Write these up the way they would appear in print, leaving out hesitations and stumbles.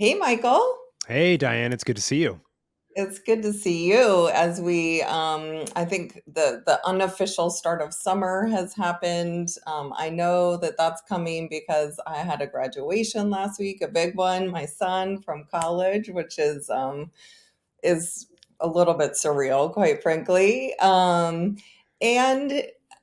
Hey, Michael. Hey, Diane, it's good to see you. It's good to see you as I think the unofficial start of summer has happened. I know that that's coming because I had a graduation last week, a big one, my son from college, which is a little bit surreal, quite frankly. And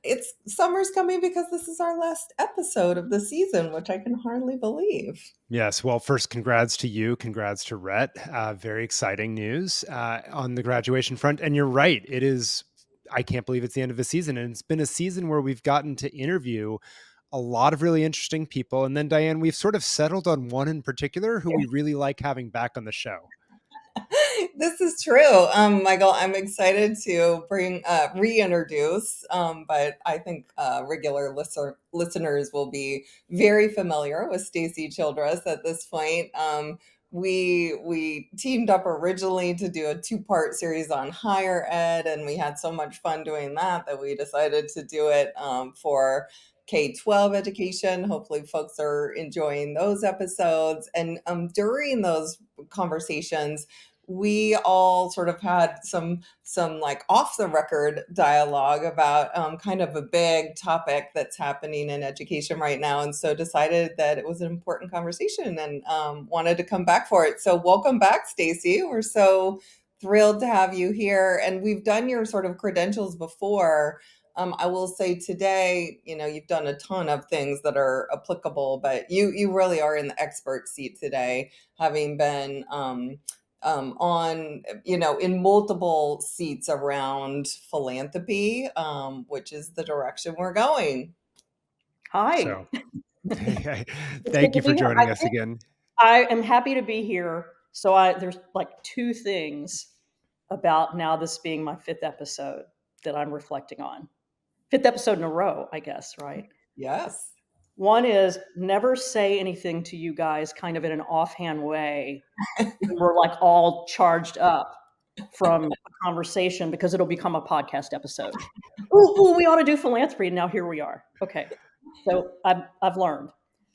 it's summer's coming because this is our last episode of the season, which I can hardly believe. Yes, well, first, congrats to you. Congrats to Rhett. Very exciting news on the graduation front. And you're right. It is, I can't believe it's the end of the season. And it's been a season where we've gotten to interview a lot of really interesting people. And then, Diane, we've sort of settled on one in particular who we really like having back on the show. This is true, Michael. I'm excited to reintroduce, but I think regular listeners will be very familiar with Stacey Childress at this point. We teamed up originally to do a two-part series on higher ed, and we had so much fun doing that we decided to do it for K-12 education. Hopefully, folks are enjoying those episodes. And during those conversations, we all sort of had some like off the record dialogue about kind of a big topic that's happening in education right now, and so decided that it was an important conversation and wanted to come back for it. So welcome back, Stacey. We're so thrilled to have you here, and we've done your sort of credentials before. I will say today, you've done a ton of things that are applicable, but you really are in the expert seat today, having been on, in multiple seats around philanthropy, which is the direction we're going. Hi. So, hey, It's good thank to you be for here. joining us again. I am happy to be here. So there's like two things about now this being my fifth episode that I'm reflecting on. Fifth episode in a row, I guess, right? Yes. One is never say anything to you guys kind of in an offhand way when we're like all charged up from a conversation because it'll become a podcast episode. Ooh, we ought to do philanthropy. And now here we are. Okay. So I've learned.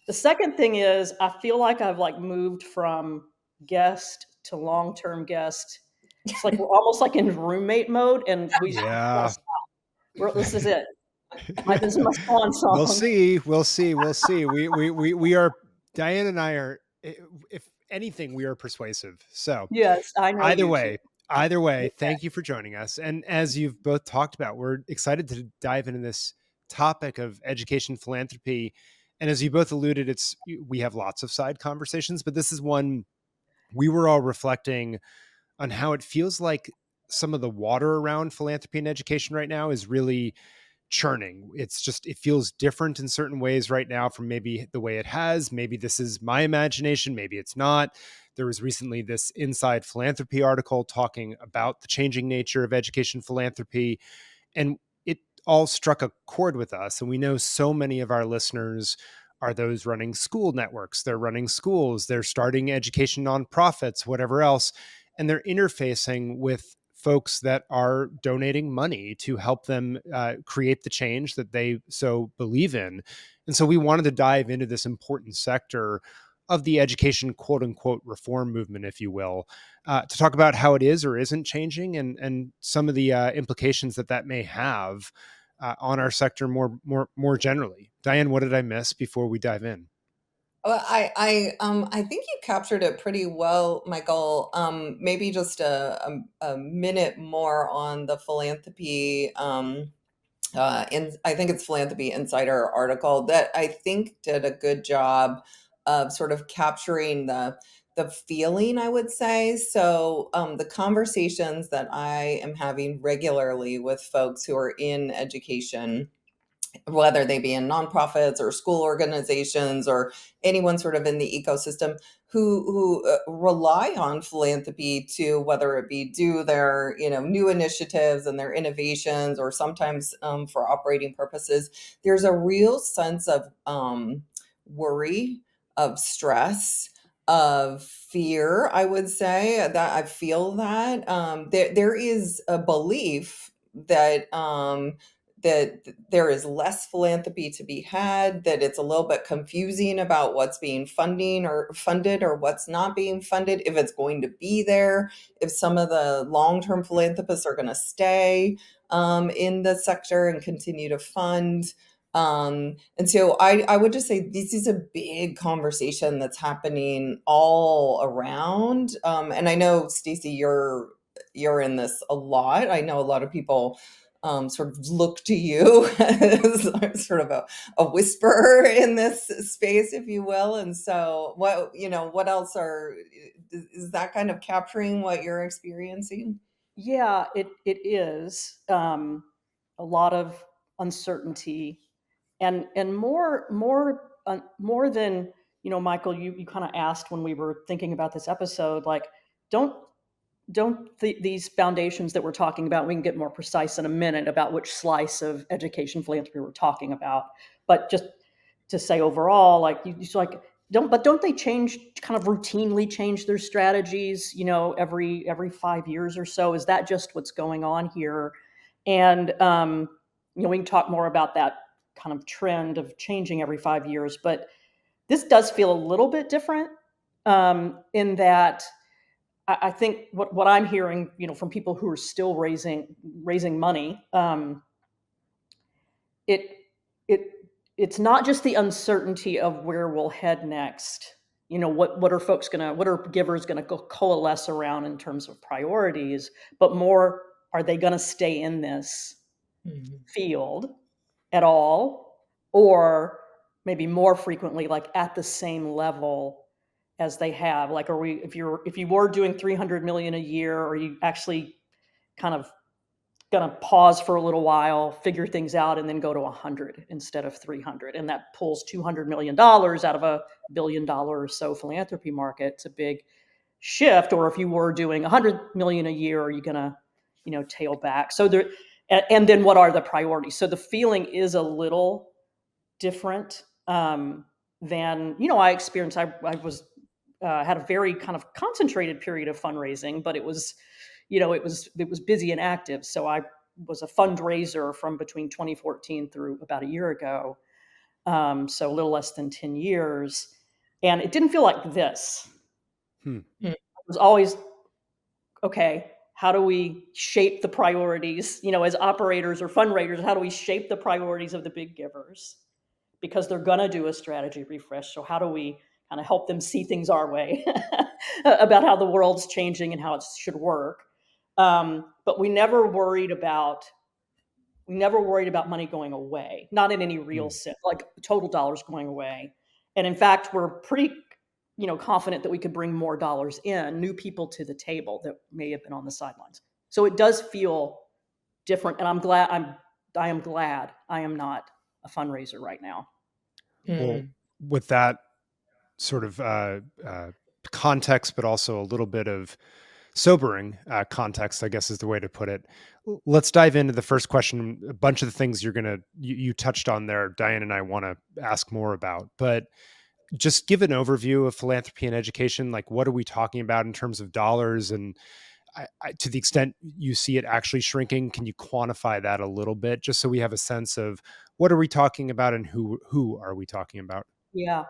The second thing is I feel like I've like moved from guest to long-term guest. It's like we're almost like in roommate mode, and we Yeah. this is it. This is my swan We'll song. see. We'll see. We'll see. We are, Diane and I are, if anything, we are persuasive. So Yes, I know either you two. way, either way, Okay. thank you for joining us. And as you've both talked about, we're excited to dive into this topic of education philanthropy. And as you both alluded, we have lots of side conversations, but this is one we were all reflecting on how it feels like some of the water around philanthropy and education right now is really churning. It feels different in certain ways right now from maybe the way it has. Maybe this is my imagination, maybe it's not. There was recently this Inside Philanthropy article talking about the changing nature of education philanthropy, and it all struck a chord with us. And we know so many of our listeners are those running school networks, they're running schools, they're starting education nonprofits, whatever else, and they're interfacing with folks that are donating money to help them create the change that they so believe in. And so we wanted to dive into this important sector of the education quote unquote reform movement, if you will, to talk about how it is or isn't changing, and some of the implications that may have on our sector more generally. Diane, what did I miss before we dive in? Well, I think you captured it pretty well, Michael. Maybe just a minute more on the philanthropy. I think it's Philanthropy Insider article that I think did a good job of sort of capturing the feeling, I would say. So the conversations that I am having regularly with folks who are in education, whether they be in nonprofits or school organizations or anyone sort of in the ecosystem who rely on philanthropy to, whether it be do their new initiatives and their innovations, or sometimes for operating purposes, there's a real sense of worry, of stress, of fear. I would say that I feel that there is a belief that that there is less philanthropy to be had, that it's a little bit confusing about what's being funding or funded or what's not being funded, if it's going to be there, if some of the long-term philanthropists are going to stay in the sector and continue to fund. And so I would just say this is a big conversation that's happening all around. And I know, Stacey, you're in this a lot. I know a lot of people sort of look to you as sort of a whisperer in this space, if you will. And so what else is that kind of capturing what you're experiencing? Yeah, it is a lot of uncertainty, and more than, Michael, you kind of asked when we were thinking about this episode, like, don't these foundations that we're talking about, we can get more precise in a minute about which slice of education philanthropy we're talking about, but just to say overall, like, you like, don't they kind of routinely change their strategies, every 5 years or so? Is that just what's going on here? And we can talk more about that kind of trend of changing every 5 years, but this does feel a little bit different, in that I think what I'm hearing, from people who are still raising money, it it it's not just the uncertainty of where we'll head next. What are givers gonna go coalesce around in terms of priorities, but more, are they gonna stay in this field at all, or maybe more frequently, like at the same level as they have? Like, if you were doing 300 million a year, are you actually kind of going to pause for a little while, figure things out, and then go to 100 instead of 300? And that pulls $200 million out of a $1 billion or so philanthropy market. It's a big shift. Or if you were doing 100 million a year, are you going to, tail back? So there, and then what are the priorities? So the feeling is a little different than, I experienced. I was had a very kind of concentrated period of fundraising, but it was busy and active. So I was a fundraiser from between 2014 through about a year ago. So a little less than 10 years. And it didn't feel like this. It was always, okay, how do we shape the priorities? As operators or fundraisers, how do we shape the priorities of the big givers? Because they're going to do a strategy refresh. So how do we kind of help them see things our way about how the world's changing and how it should work? But we never worried about money going away, not in any real sense, like total dollars going away. And in fact, we're pretty, confident that we could bring more dollars in, new people to the table that may have been on the sidelines. So it does feel different, and I am glad I am not a fundraiser right now. Well, with that sort of context, but also a little bit of sobering context, I guess is the way to put it. Let's dive into the first question. A bunch of the things you touched on there, Diane and I want to ask more about, but just give an overview of philanthropy and education. Like, what are we talking about in terms of dollars? And to the extent you see it actually shrinking, can you quantify that a little bit, just so we have a sense of what are we talking about and who are we talking about? Yeah,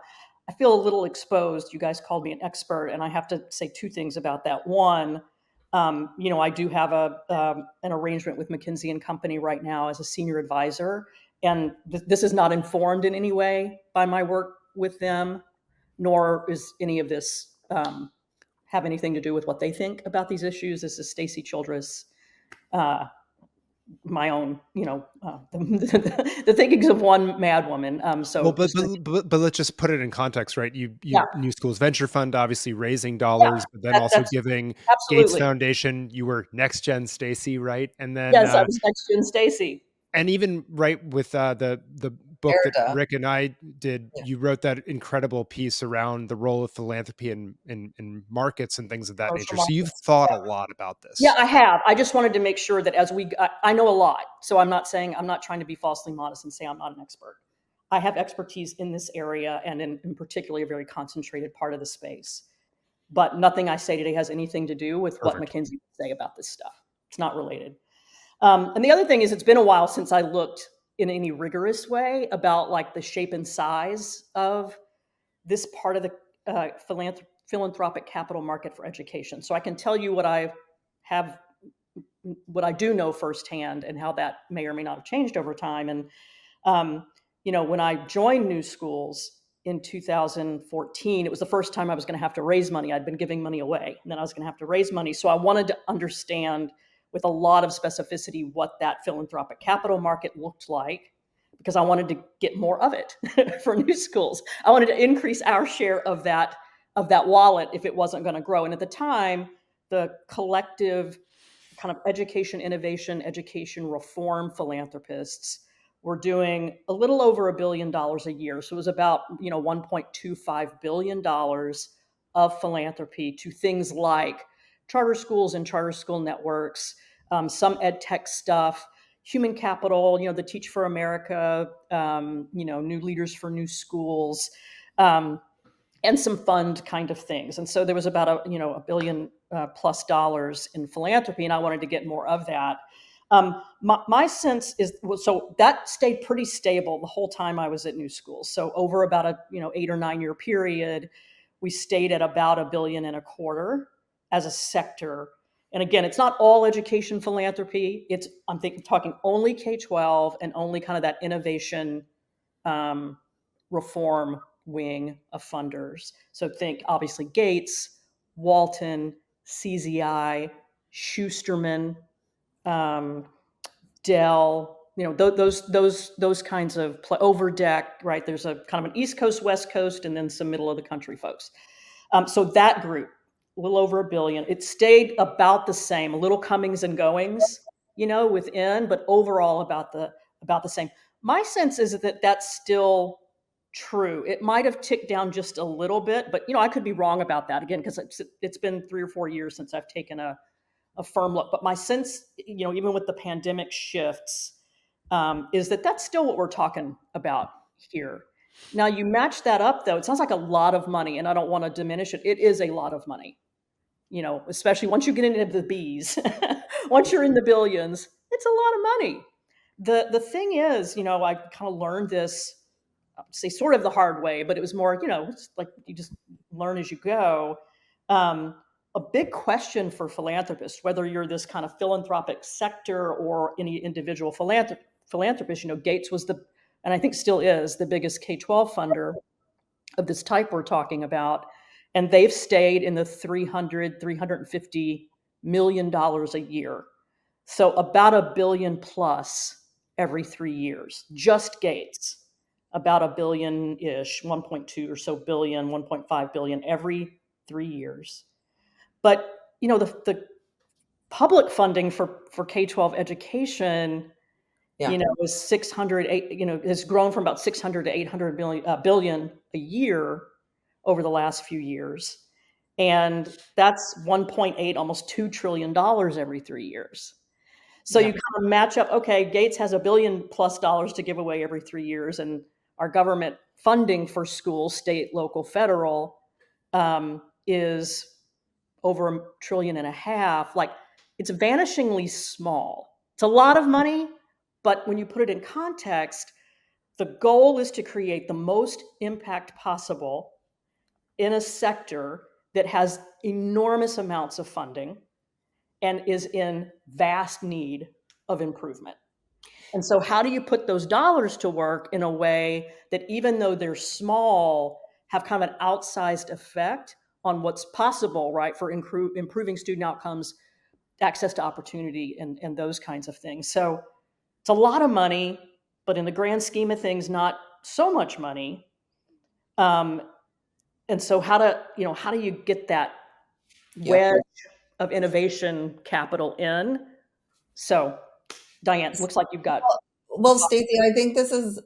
I feel a little exposed. You guys called me an expert, and I have to say two things about that. One, I do have an arrangement with McKinsey Company right now as a senior advisor, and this is not informed in any way by my work with them, nor is any of this have anything to do with what they think about these issues. This is Stacey Childress, my own, the thinkings of one mad woman. But let's just put it in context, right? You Yeah. New Schools Venture Fund, obviously raising dollars, but then also giving Gates Absolutely. Foundation. You were Next Gen Stacey, right? And then Yes, I was Next Gen Stacey. and even right with the book that Erda. Rick and I did, Yeah. you wrote that incredible piece around the role of philanthropy in markets and things of that Social nature. markets. So you've thought a lot about this. Yeah, I have. I just wanted to make sure that I know a lot. So I'm not trying to be falsely modest and say I'm not an expert. I have expertise in this area, and in particularly a very concentrated part of the space. But nothing I say today has anything to do with Perfect. what McKinsey would say about this stuff. It's not related. And the other thing is, it's been a while since I looked in any rigorous way about like the shape and size of this part of the philanthropic capital market for education. So I can tell you what I do know firsthand, and how that may or may not have changed over time. And when I joined New Schools in 2014, it was the first time I was going to have to raise money. I'd been giving money away, and then I was going to have to raise money. So I wanted to understand with a lot of specificity what that philanthropic capital market looked like, because I wanted to get more of it for New Schools. I wanted to increase our share of that wallet if it wasn't going to grow. And at the time, the collective kind of education innovation, education reform philanthropists were doing a little over $1 billion a year. So it was about $1.25 billion of philanthropy to things like charter schools and charter school networks, some ed tech stuff, human capital, the Teach for America, New Leaders for New Schools, and some fund kind of things. And so there was about $1 billion plus dollars in philanthropy, and I wanted to get more of that. My sense is, so that stayed pretty stable the whole time I was at New Schools. So over about a 8 or 9 year period, we stayed at about $1.25 billion as a sector. And again, it's not all education philanthropy. I'm talking only K-12 and only kind of that innovation reform wing of funders. So think obviously Gates, Walton, CZI, Schusterman, Dell, those kinds of Overdeck, right? There's a kind of an East Coast, West Coast, and then some middle of the country folks. So that group, a little over $1 billion. It stayed about the same, a little comings and goings, within, but overall about the same. My sense is that that's still true. It might have ticked down just a little bit, but I could be wrong about that again, because it's been 3 or 4 years since I've taken a firm look. But my sense, even with the pandemic shifts, is that that's still what we're talking about here. Now, you match that up, though, it sounds like a lot of money, and I don't want to diminish it. It is a lot of money, especially once you get into the B's. Once you're in the billions, it's a lot of money. The thing is, I kind of learned this, say sort of the hard way, but it was more, it's like you just learn as you go. A big question for philanthropists, whether you're this kind of philanthropic sector or any individual philanthropist, Gates was and I think still is, the biggest K-12 funder of this type we're talking about. And they've stayed in the $350 million a year. So about $1 billion plus every 3 years, just Gates. About $1 billion-ish, 1.2 or so billion, 1.5 billion every 3 years. But, the public funding for K-12 education, is 600, has grown from about 600 to 800 billion a year over the last few years. And that's 1.8, almost $2 trillion every 3 years. So you kind of match up, okay, Gates has $1 billion plus to give away every 3 years, and our government funding for schools, state, local, federal, is over $1.5 trillion. Like, it's vanishingly small. It's a lot of money, but when you put it in context, the goal is to create the most impact possible in a sector that has enormous amounts of funding and is in vast need of improvement. And so how do you put those dollars to work in a way that, even though they're small, have kind of an outsized effect on what's possible, right, for improving student outcomes, access to opportunity, and those kinds of things. So it's a lot of money, but in the grand scheme of things, not so much money. And so how do you get that wedge of innovation capital in? So, Diane, looks like you've got. Well, Stacey, I think this is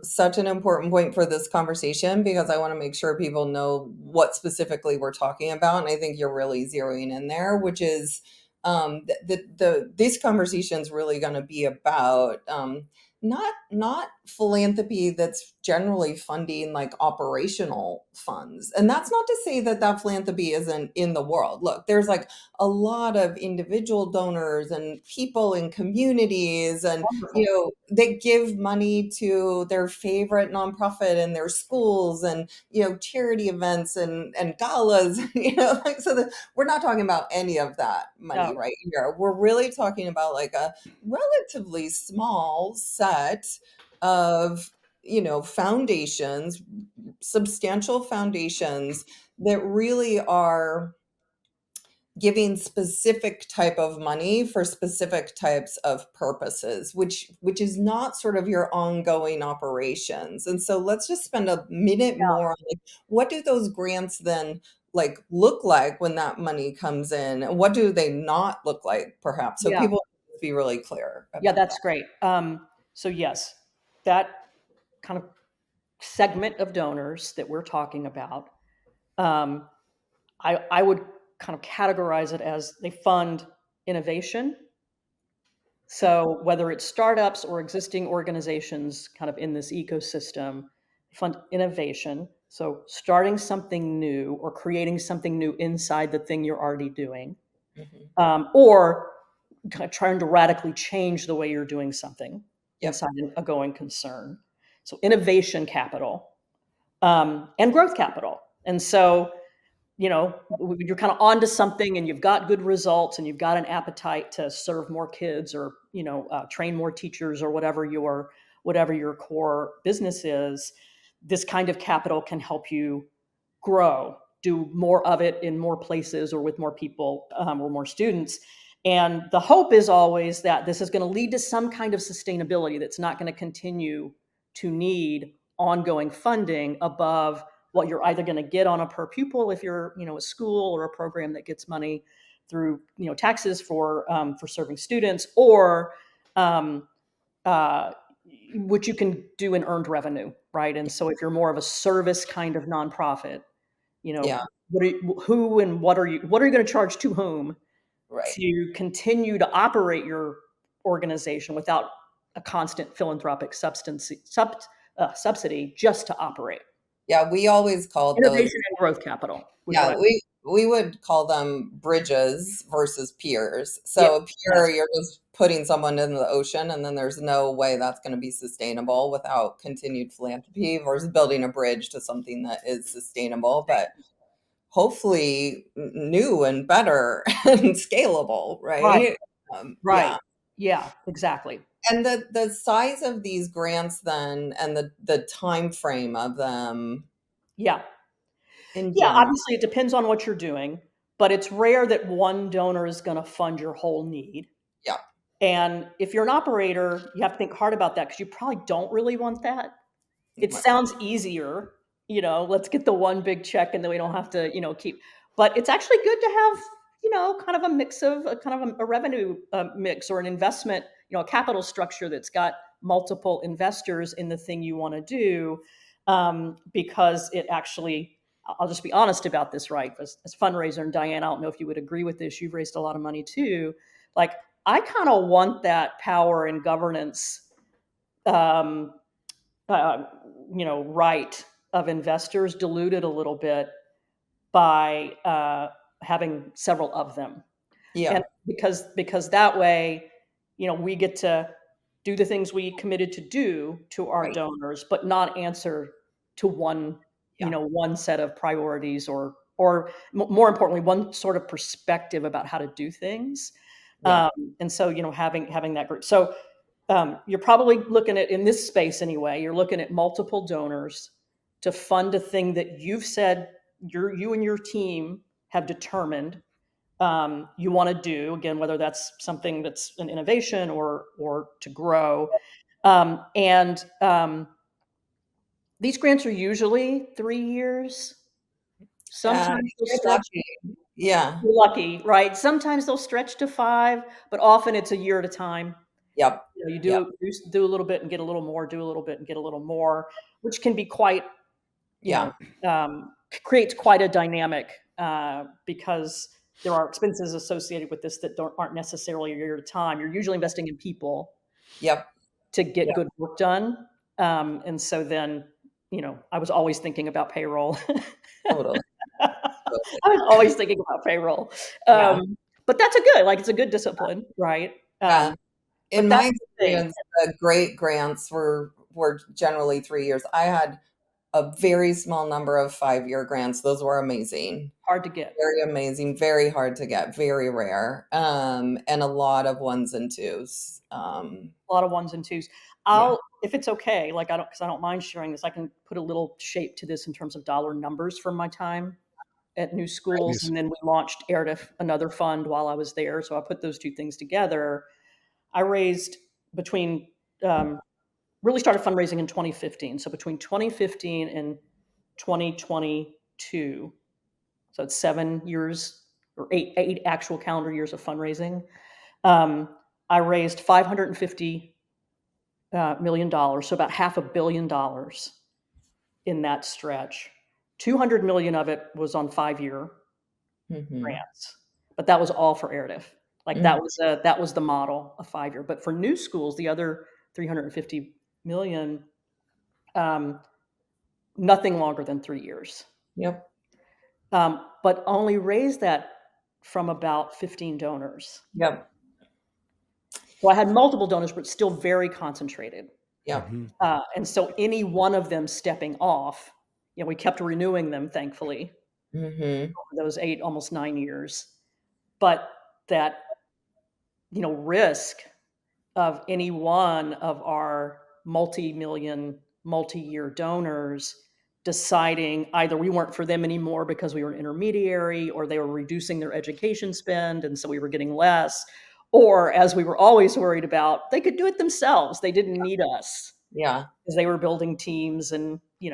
such an important point for this conversation, because I want to make sure people know what specifically we're talking about, and I think you're really zeroing in there, which is these conversations really going to be about not philanthropy that's generally funding like operational funds. And that's not to say that that philanthropy isn't in the world. Look, there's like a lot of individual donors and people in communities, and Wonderful. they give money to their favorite nonprofit in their schools, and charity events and galas. Like, so that we're not talking about any of that money No. right here. We're really talking about like a relatively small set of foundations, substantial foundations that really are giving specific type of money for specific types of purposes, which is not sort of your ongoing operations. And so let's just spend a minute more on like, what do those grants then like look like when that money comes in, and what do they not look like, perhaps, so Yeah. people can be really clear Yeah, about that's that. great. So yes, that kind of segment of donors that we're talking about, um, I would kind of categorize it as they fund innovation. So whether it's startups or existing organizations kind of in this ecosystem, they fund innovation. So starting something new or creating something new inside the thing you're already doing, Mhm. or kind of trying to radically change the way you're doing something Yep. inside a going concern. So innovation capital, and growth capital. And so, you're kind of onto something and you've got good results and you've got an appetite to serve more kids, or, train more teachers, or whatever your core business is. This kind of capital can help you grow, do more of it in more places or with more people, or more students. And the hope is always that this is going to lead to some kind of sustainability that's not going to continue to need ongoing funding above what you're either going to get on a per pupil if you're, a school or a program that gets money through, taxes for serving students, or um, uh, which you can do in earned revenue, right? And so if you're more of a service kind of nonprofit, Yeah. who and what are you going to charge to whom Right. to continue to operate your organization without a constant philanthropic subsidy just to operate? Yeah, we always called those. Innovation and growth capital was what Yeah, I. we would call them bridges versus piers. Yeah, So a pier, yes, you're just putting someone in the ocean, and then there's no way that's going to be sustainable without continued philanthropy, versus building a bridge to something that is sustainable, but hopefully new and better and scalable, right, right? right, Yeah. yeah, exactly, And the size of these grants then, and the time frame of them yeah. in Yeah, general. obviously it depends on what you're doing, but it's rare that one donor is going to fund your whole need. Yeah. And if you're an operator, you have to think hard about that because you probably don't really want that. It Right. sounds easier, let's get the one big check and then we don't have to, keep. But it's actually good to have, kind of a mix of a kind of a revenue mix, or an investment, a capital structure that's got multiple investors in the thing you want to do, because it actually. I'll just be honest about this, right? As fundraiser, and Diane, I don't know if you would agree with this. You've raised a lot of money too. Like, I kind of want that power and governance, um, uh, right of investors diluted a little bit by having several of them, and Yeah. because that way, we get to do the things we committed to do to our Right. donors, but not answer to one, Yeah. one set of priorities, or more importantly, one sort of perspective about how to do things. Yeah. And so, having that group. So you're probably looking at, in this space anyway, you're looking at multiple donors to fund a thing that you've said you and your team have determined, you want to do, again, whether that's something that's an innovation or to grow. And these grants are usually 3 years. Yeah. Sometimes they'll You're stretch. lucky. Yeah. You're lucky, right? Sometimes they'll stretch to 5, but often it's a year at a time. Yep. You Yep. do a little bit and get a little more, do a little bit and get a little more, which can be quite, you Yeah. know, creates quite a dynamic, because there are expenses associated with this that aren't necessarily a year at a time. You're usually investing in people Yep. to get Yeah. good work done. And so then, I was always thinking about payroll. Totally. I was always thinking about payroll. Yeah. But that's it's a good discipline, right? Yeah. But In that's my the thing. experience, the great grants were generally 3 years. I had a very small number of 5-year grants. Those were amazing. Hard to get. Very amazing, very hard to get, very rare. And a lot of 1s and 2s. A lot of 1s and 2s. Yeah. If it's okay, because I don't mind sharing this, I can put a little shape to this in terms of dollar numbers from my time at New Schools. Please. And then we launched Erdiff, another fund while I was there. So I put those two things together. I raised really started fundraising in 2015. So between 2015 and 2022, so it's 7 years or eight actual calendar years of fundraising. I raised $550 million, so about $500 million in that stretch. 200 million of it was on 5-year grants, but that was all for Erdiff. That was the model, a 5-year. But for New Schools, the other 350 million, nothing longer than 3 years. Yep. But only raised that from about 15 donors. Yep. So I had multiple donors, but still very concentrated. Yep. And so any one of them stepping off, we kept renewing them, thankfully, over those 8, almost 9 years. But that, risk of any one of our multi-million, multi-year donors deciding either we weren't for them anymore because we were an intermediary, or they were reducing their education spend, and so we were getting less, or, as we were always worried about, they could do it themselves. They didn't need us. Yeah. Because they were building teams and, they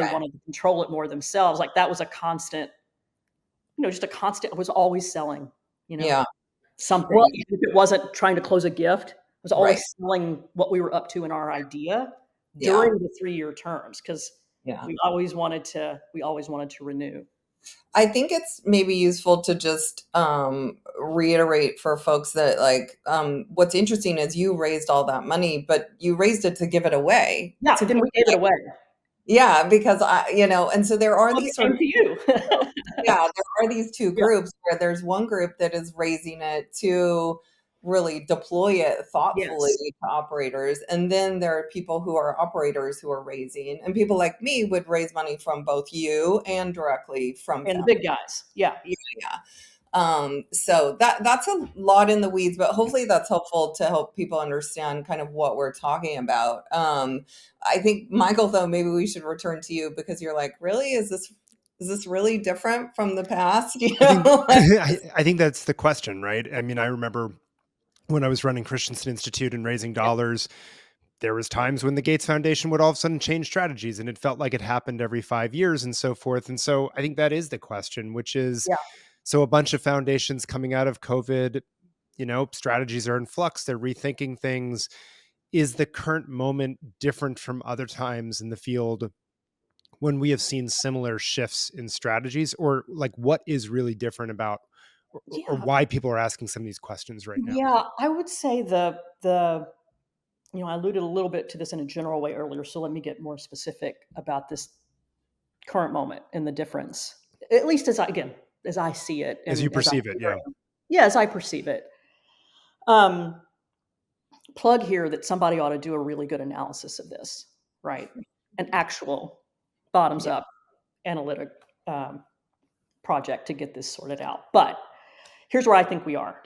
Right. wanted to control it more themselves. That was a constant, I was always selling, Yeah. something. Well, Even if it wasn't trying to close a gift, I was always right. selling what we were up to in our idea Yeah. during the 3-year terms, because Yeah. we always wanted to renew. I think it's maybe useful to just reiterate for folks that what's interesting is you raised all that money, but you raised it to give it away. Yeah, To then people we gave it away. Yeah, because and so there are Well, these it sort came of to you. yeah, there are these two Yeah. groups where there's one group that is raising it to really deploy it thoughtfully Yes. to operators. And then there are people who are operators who are raising, and people like me would raise money from both you and directly from And the family. big guys. Yeah. Yeah. So that's a lot in the weeds, but hopefully that's helpful to help people understand kind of what we're talking about. I think, Michael, though, maybe we should return to you, because you're like, really, is this really different from the past? I think that's the question, right? I mean, I remember when I was running Christensen Institute and raising dollars, there was times when the Gates Foundation would all of a sudden change strategies, and it felt like it happened every 5 years and so forth. And so I think that is the question, which is, Yeah. so a bunch of foundations coming out of COVID, strategies are in flux. They're rethinking things. Is the current moment different from other times in the field when we have seen similar shifts in strategies, or what is really different about, or Yeah. why people are asking some of these questions right now? Yeah, I would say I alluded a little bit to this in a general way earlier, so let me get more specific about this current moment and the difference, at least as I see it. As And you perceive it, yeah. Yeah, as I perceive it. Plug here that somebody ought to do a really good analysis of this, right? An actual bottoms up analytic project to get this sorted out. But here's where I think we are.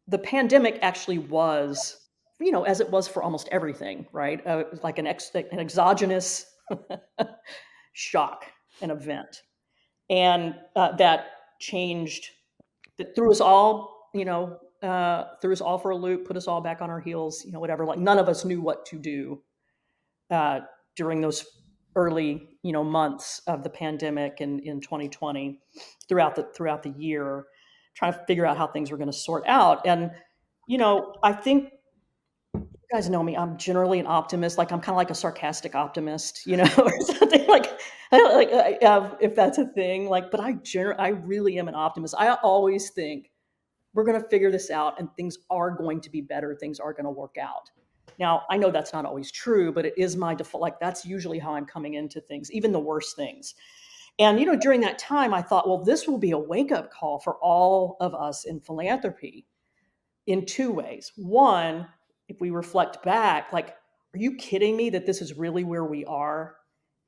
The pandemic actually was, as it was for almost everything, right? It was like an exogenous shock, an event. And that changed, that threw us all, threw us all for a loop, put us all back on our heels, whatever. Like, none of us knew what to do during those early, months of the pandemic in 2020, throughout the year, trying to figure out how things were going to sort out. And, I think you guys know me, I'm generally an optimist. Like, I'm kind of like a sarcastic optimist, or something if that's a thing. But I really am an optimist. I always think we're going to figure this out and things are going to be better. Things are going to work out. Now, I know that's not always true, but it is my default. Like, that's usually how I'm coming into things, even the worst things. And, during that time, I thought, well, this will be a wake-up call for all of us in philanthropy in two ways. One, if we reflect back, like, are you kidding me that this is really where we are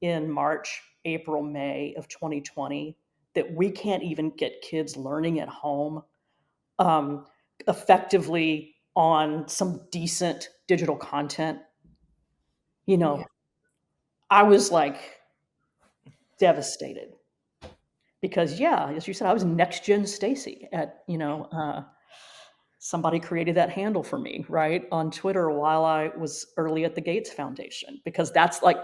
in March, April, May of 2020, that we can't even get kids learning at home effectively on some decent digital content? Yeah. I was like devastated because, as you said, I was next gen Stacey at, somebody created that handle for me, right, on Twitter while I was early at the Gates Foundation, because that's like,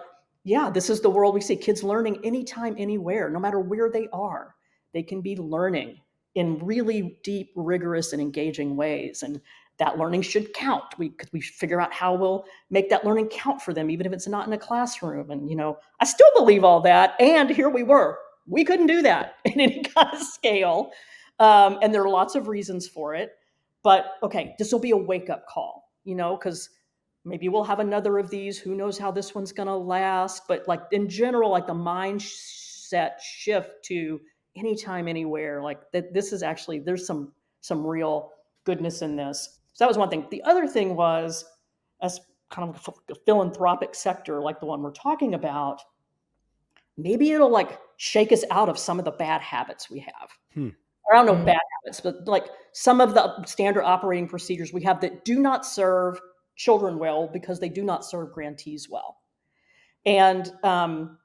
this is the world we see. Kids learning anytime, anywhere, no matter where they are. They can be learning in really deep, rigorous, and engaging ways. And that learning should count. We figure out how we'll make that learning count for them, even if it's not in a classroom. And, I still believe all that. And here we were. We couldn't do that in any kind of scale. And there are lots of reasons for it. But, okay, this will be a wake-up call, because maybe we'll have another of these. Who knows how this one's going to last? But, like, in general, like, the mindset shift to anytime, anywhere, like, that this is actually, there's some real goodness in this. So that was one thing. The other thing was, as kind of a philanthropic sector like the one we're talking about, maybe it'll, like, shake us out of some of the bad habits we have. Or I don't know bad habits, but like some of the standard operating procedures we have that do not serve children well because they do not serve grantees well. And can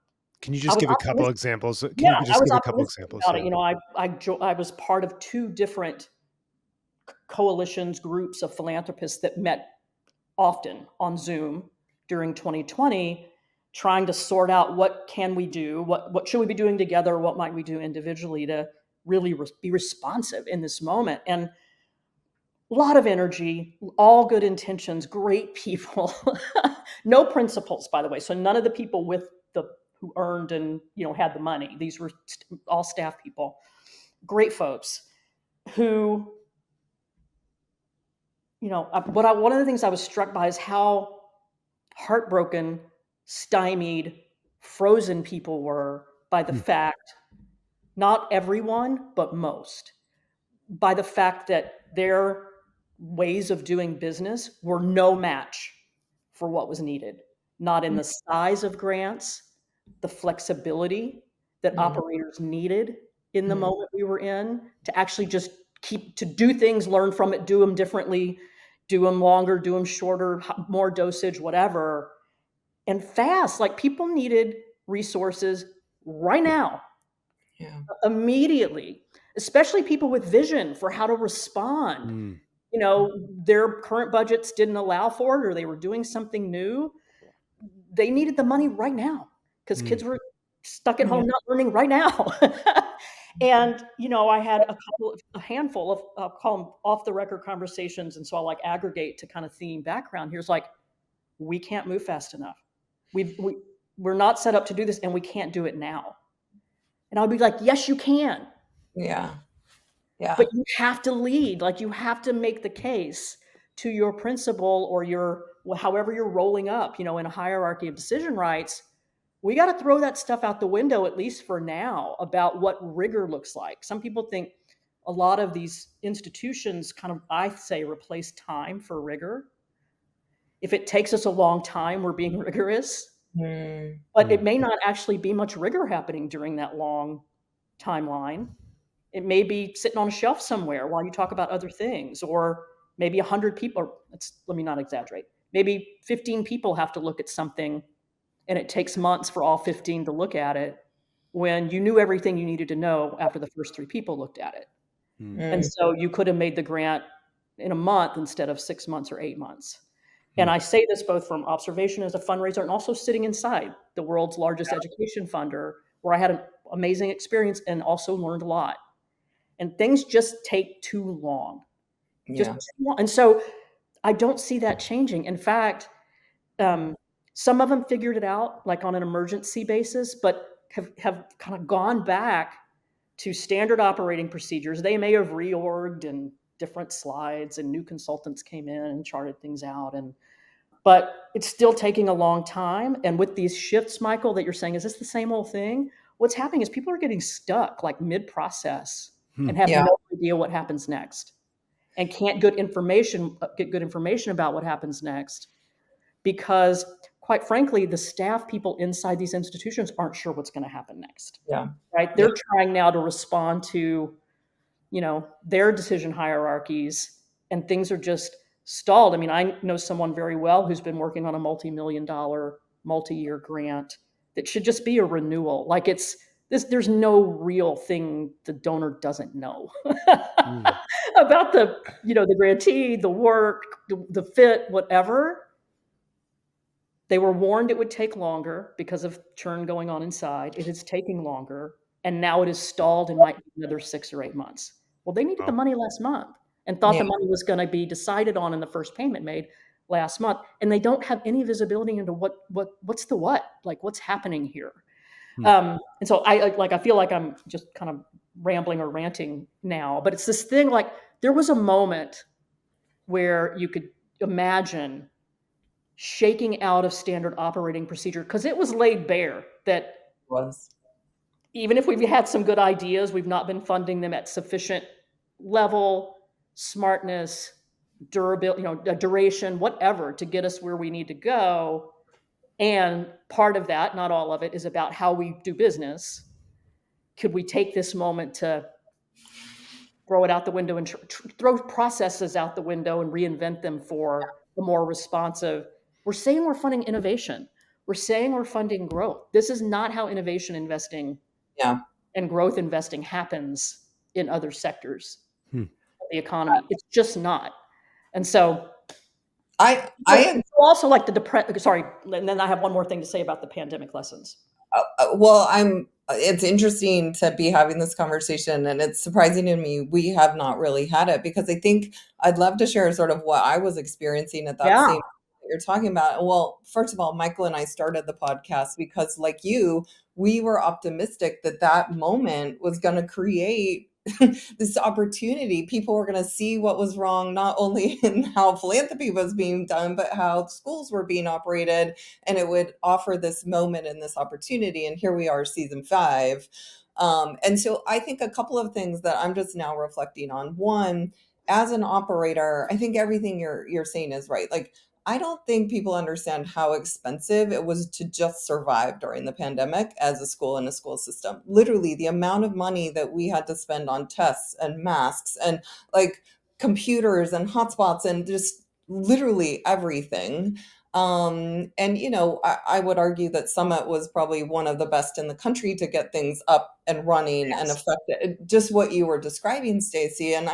you just give a couple examples? About it. I was part of two different coalitions, groups of philanthropists that met often on Zoom during 2020, trying to sort out what can we do, what should we be doing together, what might we do individually to really be responsive in this moment. And a lot of energy, all good intentions, great people, no principles, by the way. So none of the people who earned and, had the money. These were all staff people, great folks who, one of the things I was struck by is how heartbroken, stymied, frozen people were by the fact, not everyone, but most, by the fact that their ways of doing business were no match for what was needed, not in the size of grants, the flexibility that operators needed in the moment we were in to actually just to do things, learn from it, do them differently, do them longer, do them shorter, more dosage, whatever, and fast. Like, people needed resources right now. Immediately, especially people with vision for how to respond. Their current budgets didn't allow for it, or they were doing something new. They needed the money right now because kids were stuck at home not learning right now. And, I had a handful of, I'll call them off the record conversations. And so I'll, like, aggregate to kind of theme background. Here's like, we can't move fast enough. We're not set up to do this, and we can't do it now. And I'll be like, yes, you can. Yeah. But you have to lead. Like, you have to make the case to your principal or however you're rolling up, in a hierarchy of decision rights. We got to throw that stuff out the window, at least for now, about what rigor looks like. Some people think a lot of these institutions kind of, I say, replace time for rigor. If it takes us a long time, we're being rigorous. But it may not actually be much rigor happening during that long timeline. It may be sitting on a shelf somewhere while you talk about other things, or maybe 100 people, or let me not exaggerate. Maybe 15 people have to look at something, and it takes months for all 15 to look at it when you knew everything you needed to know after the first 3 people looked at it. And so you could have made the grant in a month instead of 6 months or 8 months. And I say this both from observation as a fundraiser and also sitting inside the world's largest education funder, where I had an amazing experience and also learned a lot. And things just take too long. Just too long. And so I don't see that changing. In fact, some of them figured it out, like on an emergency basis, but have kind of gone back to standard operating procedures. They may have reorged and different slides, and new consultants came in and charted things out. But it's still taking a long time. And with these shifts, Michael, that you're saying, is this the same old thing? What's happening is people are getting stuck like mid-process and have Yeah. no idea what happens next, and can't get good information about what happens next, because quite frankly, the staff people inside these institutions aren't sure what's going to happen next. Yeah. Right? They're trying now to respond to, their decision hierarchies, and things are just stalled. I mean, I know someone very well who's been working on a multi-million-dollar, multi-year grant that should just be a renewal. Like there's no real thing the donor doesn't know about the grantee, the work, the fit, whatever. They were warned it would take longer because of churn going on inside. It is taking longer, and now it is stalled and might be another 6 or 8 months. Well, they needed the money last month and thought the money was going to be decided on in the first payment made last month, and they don't have any visibility into what's like what's happening here. And so I feel like I'm just kind of rambling or ranting now, but it's this thing, like there was a moment where you could imagine shaking out of standard operating procedure, because it was laid bare that even if we've had some good ideas, we've not been funding them at sufficient level, smartness, durability, duration, whatever, to get us where we need to go. And part of that, not all of it, is about how we do business. Could we take this moment to throw it out the window and throw processes out the window and reinvent them for a more responsive? We're saying we're funding innovation. We're saying we're funding growth. This is not how innovation investing and growth investing happens in other sectors of the economy. It's just not. And so I also like sorry, and then I have one more thing to say about the pandemic lessons. Well, it's interesting to be having this conversation, and it's surprising to me we have not really had it, because I think I'd love to share sort of what I was experiencing at that same that you're talking about. Well, first of all, Michael and I started the podcast because, like you, we were optimistic that moment was going to create this opportunity. People were going to see what was wrong, not only in how philanthropy was being done, but how schools were being operated, and it would offer this moment and this opportunity. And here we are, season 5. And so I think a couple of things that I'm just now reflecting on. One, as an operator, I think everything you're saying is right. Like, I don't think people understand how expensive it was to just survive during the pandemic as a school and a school system. Literally, the amount of money that we had to spend on tests and masks and like computers and hotspots and just literally everything. And, I would argue that Summit was probably one of the best in the country to get things up and running and effective. Just what you were describing, Stacey. And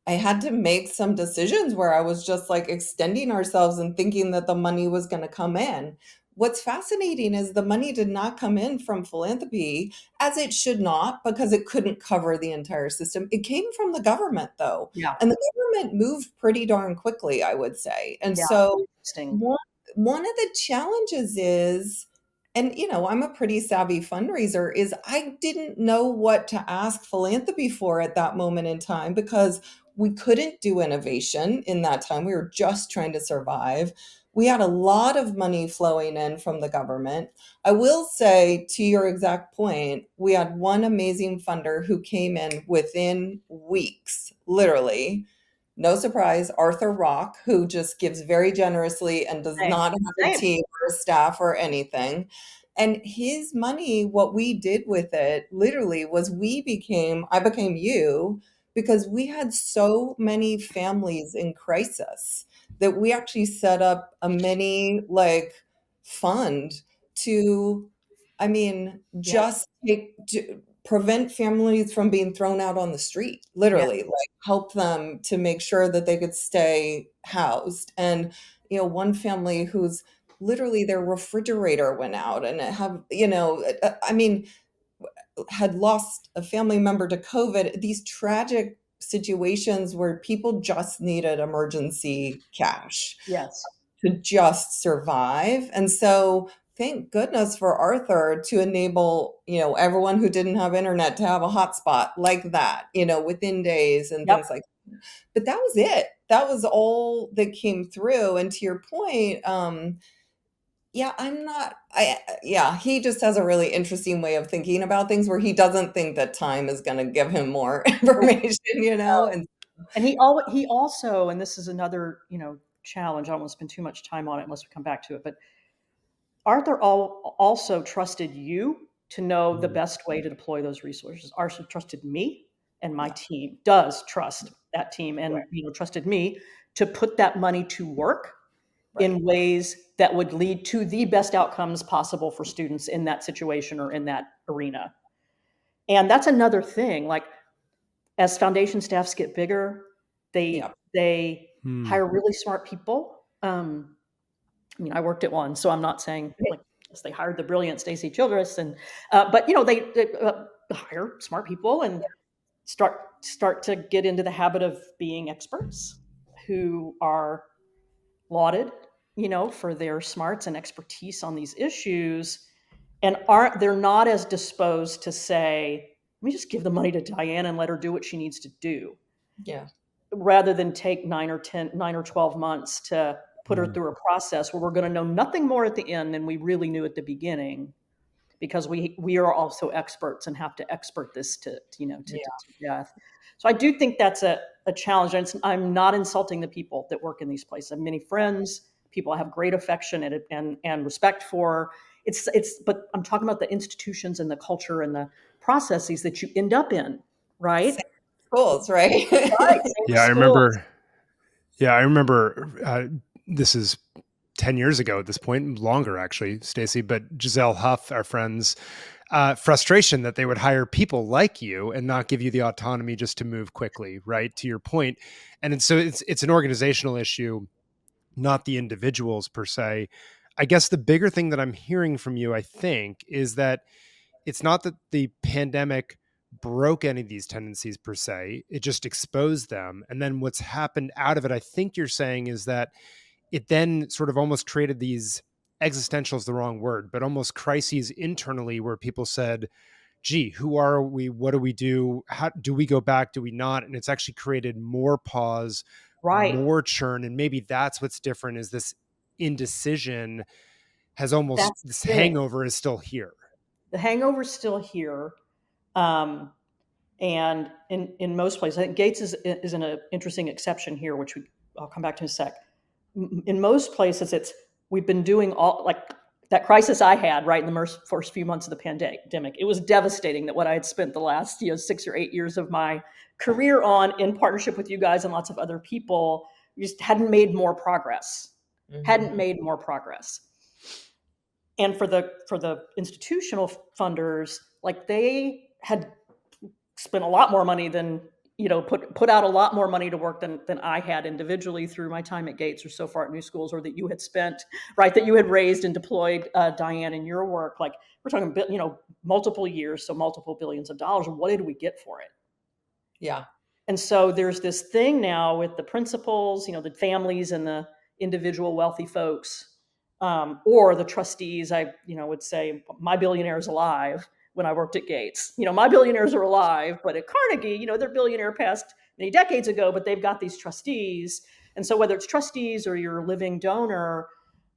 I had to make some decisions where I was just like extending ourselves and thinking that the money was going to come in. What's fascinating is the money did not come in from philanthropy, as it should not, because it couldn't cover the entire system. It came from the government, though. Yeah. And the government moved pretty darn quickly, I would say. And so one of the challenges is, and I'm a pretty savvy fundraiser, is I didn't know what to ask philanthropy for at that moment in time, because we couldn't do innovation in that time. We were just trying to survive. We had a lot of money flowing in from the government. I will say, to your exact point, we had one amazing funder who came in within weeks, literally. No surprise, Arthur Rock, who just gives very generously and does not have a team or staff or anything. And his money, what we did with it, literally, was I became you, because we had so many families in crisis that we actually set up a mini fund to, just prevent families from being thrown out on the street, literally, like help them to make sure that they could stay housed. And, one family who's literally their refrigerator went out and had lost a family member to COVID, these tragic situations where people just needed emergency cash Yes. to just survive. And so thank goodness for Arthur to enable, everyone who didn't have internet to have a hotspot like that, within days and Yep. things like that. But that was it. That was all that came through. And to your point, yeah, he just has a really interesting way of thinking about things where he doesn't think that time is going to give him more information, And he also, and this is another, challenge. I don't want to spend too much time on it unless we come back to it, but Arthur also trusted you to know the best way to deploy those resources. Arthur trusted me, and my team does trust that team, and trusted me to put that money to work in ways that would lead to the best outcomes possible for students in that situation or in that arena. And that's another thing. Like, as foundation staffs get bigger, they hire really smart people. I worked at one, so I'm not saying like yes, they hired the brilliant Stacey Childress, and but they hire smart people and start to get into the habit of being experts who are lauded, for their smarts and expertise on these issues, and they're not as disposed to say, let me just give the money to Diane and let her do what she needs to do. Yeah. Rather than take 9 or 12 months to put her through a process where we're going to know nothing more at the end than we really knew at the beginning, because we are also experts and have to expert this to death. So I do think that's a challenge. And I'm not insulting the people that work in these places. I have many friends, people I have great affection and respect for. But I'm talking about the institutions and the culture and the processes that you end up in, right? Same schools, right? Right. Yeah, I remember. This is 10 years ago at this point, longer actually, Stacey, but Giselle Huff, our friends, frustration that they would hire people like you and not give you the autonomy just to move quickly, right? To your point. And so it's an organizational issue, not the individuals per se. I guess the bigger thing that I'm hearing from you, I think, is that it's not that the pandemic broke any of these tendencies per se, it just exposed them. And then what's happened out of it, I think you're saying, is that it then sort of almost created these existential is the wrong word, but almost crises internally where people said, gee, who are we? What do we do? How do we go back? Do we not? And it's actually created more pause, more churn. And maybe that's what's different, is this indecision has almost, this hangover is still here. The hangover is still here. And in most places, I think Gates is an interesting exception here, which I'll come back to in a sec. In most places, we've been doing all, like that crisis I had right in the first few months of the pandemic. It was devastating that what I had spent the last 6 or 8 years of my career on, in partnership with you guys and lots of other people, just hadn't made more progress. And for the institutional funders, like, they had spent a lot more money than, put out a lot more money to work than I had individually through my time at Gates or so far at New Schools, or that you had spent, right, that you had raised and deployed, Diane, in your work. Like, we're talking, multiple years, so multiple billions of dollars. And what did we get for it? Yeah. And so there's this thing now with the principals, the families and the individual wealthy folks, or the trustees. I, would say my billionaire is alive. When I worked at Gates, my billionaires are alive, but at Carnegie, they're billionaire past many decades ago, but they've got these trustees. And so whether it's trustees or your living donor,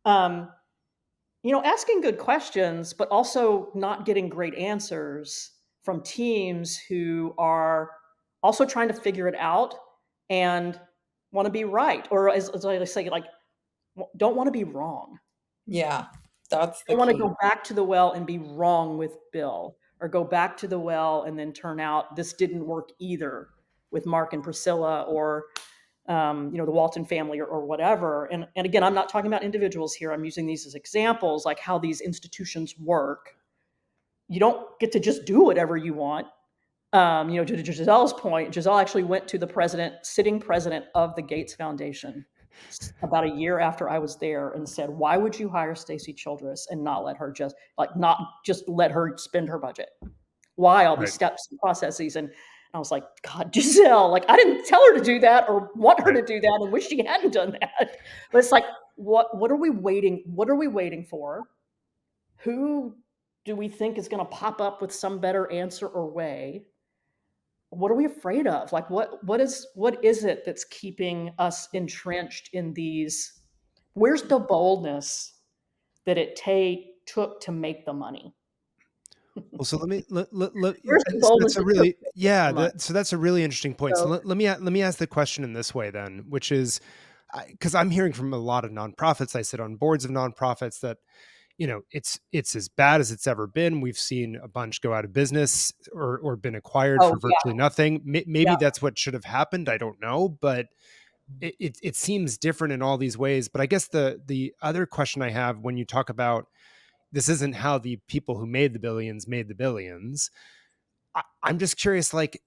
asking good questions, but also not getting great answers from teams who are also trying to figure it out and want to be right. Or as I say, like, don't want to be wrong. Yeah. That's the I want to go back to the well and be wrong with Bill, or go back to the well and then turn out this didn't work either with Mark and Priscilla, or the Walton family, or whatever. And again, I'm not talking about individuals here. I'm using these as examples, like how these institutions work. You don't get to just do whatever you want. To Giselle's point, Giselle actually went to the sitting president of the Gates Foundation about a year after I was there and said, why would you hire Stacey Childress and not let her let her spend her budget? Why all these steps and processes? And I was like, God, Giselle, like, I didn't tell her to do that or want her to do that and wish she hadn't done that. But it's like, what are we waiting? What are we waiting for? Who do we think is going to pop up with some better answer or way? What are we afraid of? Like, what is it that's keeping us entrenched in these? Where's the boldness that it took to make the money? Well, so let me Where's the so boldness that's a it took really to make the money? so that's a really interesting point. So So, let me ask the question in this way then, which is, because I'm hearing from a lot of nonprofits. I sit on boards of nonprofits that, it's as bad as it's ever been. We've seen a bunch go out of business or been acquired for oh yeah, virtually nothing. Maybe yeah. that's what should have happened. I don't know, but it seems different in all these ways. But I guess the other question I have when you talk about this isn't how the people who made the billions made the billions. I'm just curious, like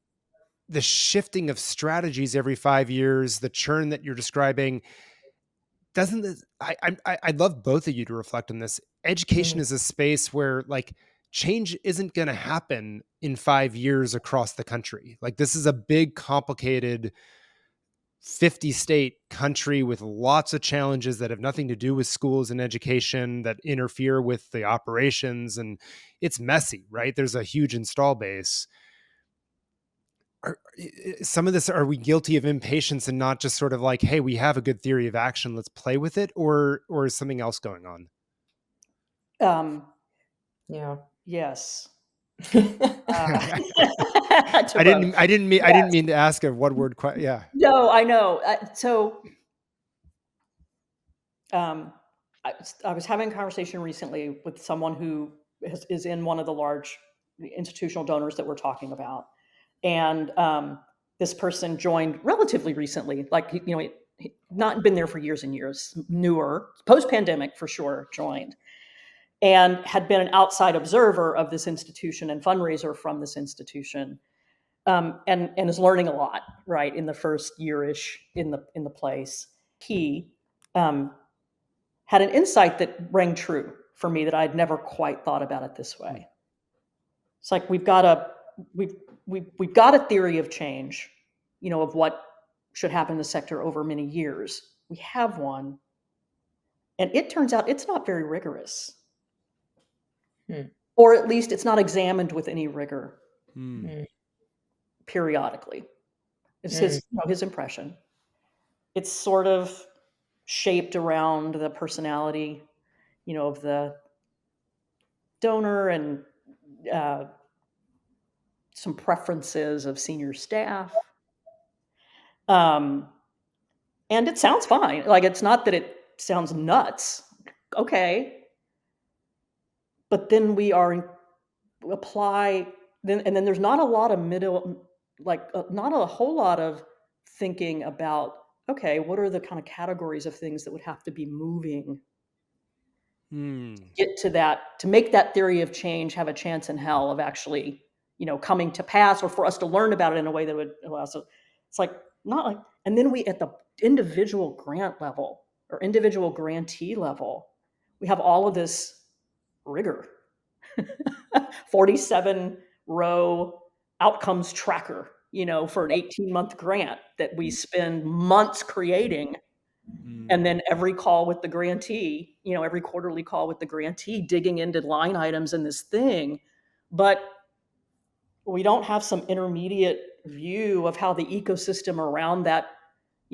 the shifting of strategies every 5 years, the churn that you're describing, doesn't this, I'd love both of you to reflect on this. Education is a space where like change isn't going to happen in 5 years across the country. Like this is a big, complicated 50 state country with lots of challenges that have nothing to do with schools and education that interfere with the operations. And it's messy, right? There's a huge install base. Some of this, are we guilty of impatience and not just sort of like, hey, we have a good theory of action, let's play with it? Or is something else going on? Yeah. Yes. I To both. I didn't Yes. mean to ask a one word question. Yeah. No, I know. Um, I was having a conversation recently with someone who is in one of the large institutional donors that we're talking about, and this person joined relatively recently, like not been there for years and years, newer, post pandemic for sure, joined, and had been an outside observer of this institution and fundraiser from this institution, and is learning a lot, right, in the first year-ish in the place. He had an insight that rang true for me that I'd never quite thought about it this way. It's like we've got a theory of change, of what should happen in the sector over many years. We have one, and it turns out it's not very rigorous, or at least it's not examined with any rigor periodically. It's his impression. It's sort of shaped around the personality, of the donor and some preferences of senior staff. And it sounds fine. Like, it's not that it sounds nuts. Okay. But then we apply, and then there's not a lot of not a whole lot of thinking about, okay, what are the kind of categories of things that would have to be moving to get to that, to make that theory of change have a chance in hell of actually, coming to pass, or for us to learn about it in a way that would allow us. So it's like, not like, and then we, at the individual grant level or individual grantee level, we have all of this rigor. 47 row outcomes tracker, for an 18-month grant that we spend months creating. And then every call with the grantee, every quarterly call with the grantee, digging into line items in this thing. But we don't have some intermediate view of how the ecosystem around that,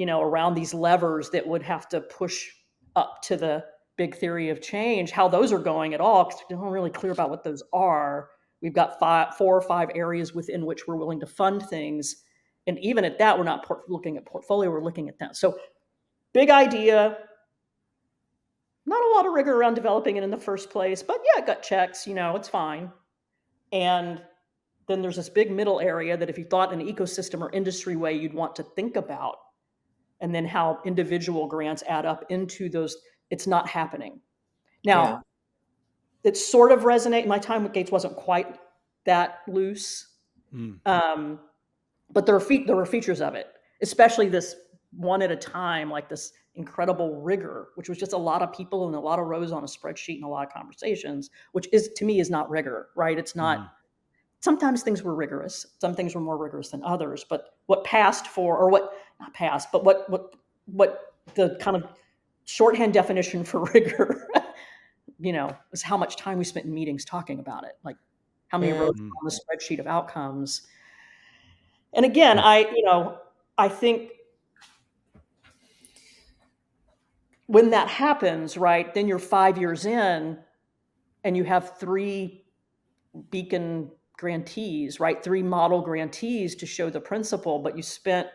around these levers that would have to push up to the big theory of change, how those are going at all, because we're not really clear about what those are. We've got 4 or 5 areas within which we're willing to fund things. And even at that, we're not looking at portfolio, we're looking at that. So big idea, not a lot of rigor around developing it in the first place, but yeah, gut checks, it's fine. And then there's this big middle area that if you thought an ecosystem or industry way, you'd want to think about, and then how individual grants add up into those. It's not happening. Now, it sort of resonates. My time with Gates wasn't quite that loose. But there were features of it, especially this one at a time, like this incredible rigor, which was just a lot of people and a lot of rows on a spreadsheet and a lot of conversations, which is, to me, is not rigor, right? It's not. Sometimes things were rigorous. Some things were more rigorous than others. But what passed for, or what not passed, but what the kind of shorthand definition for rigor is how much time we spent in meetings talking about it, like how many rows on the spreadsheet of outcomes. And again, I think when that happens, right, then you're 5 years in and you have 3 beacon grantees, right, 3 model grantees to show the principle, but you spent,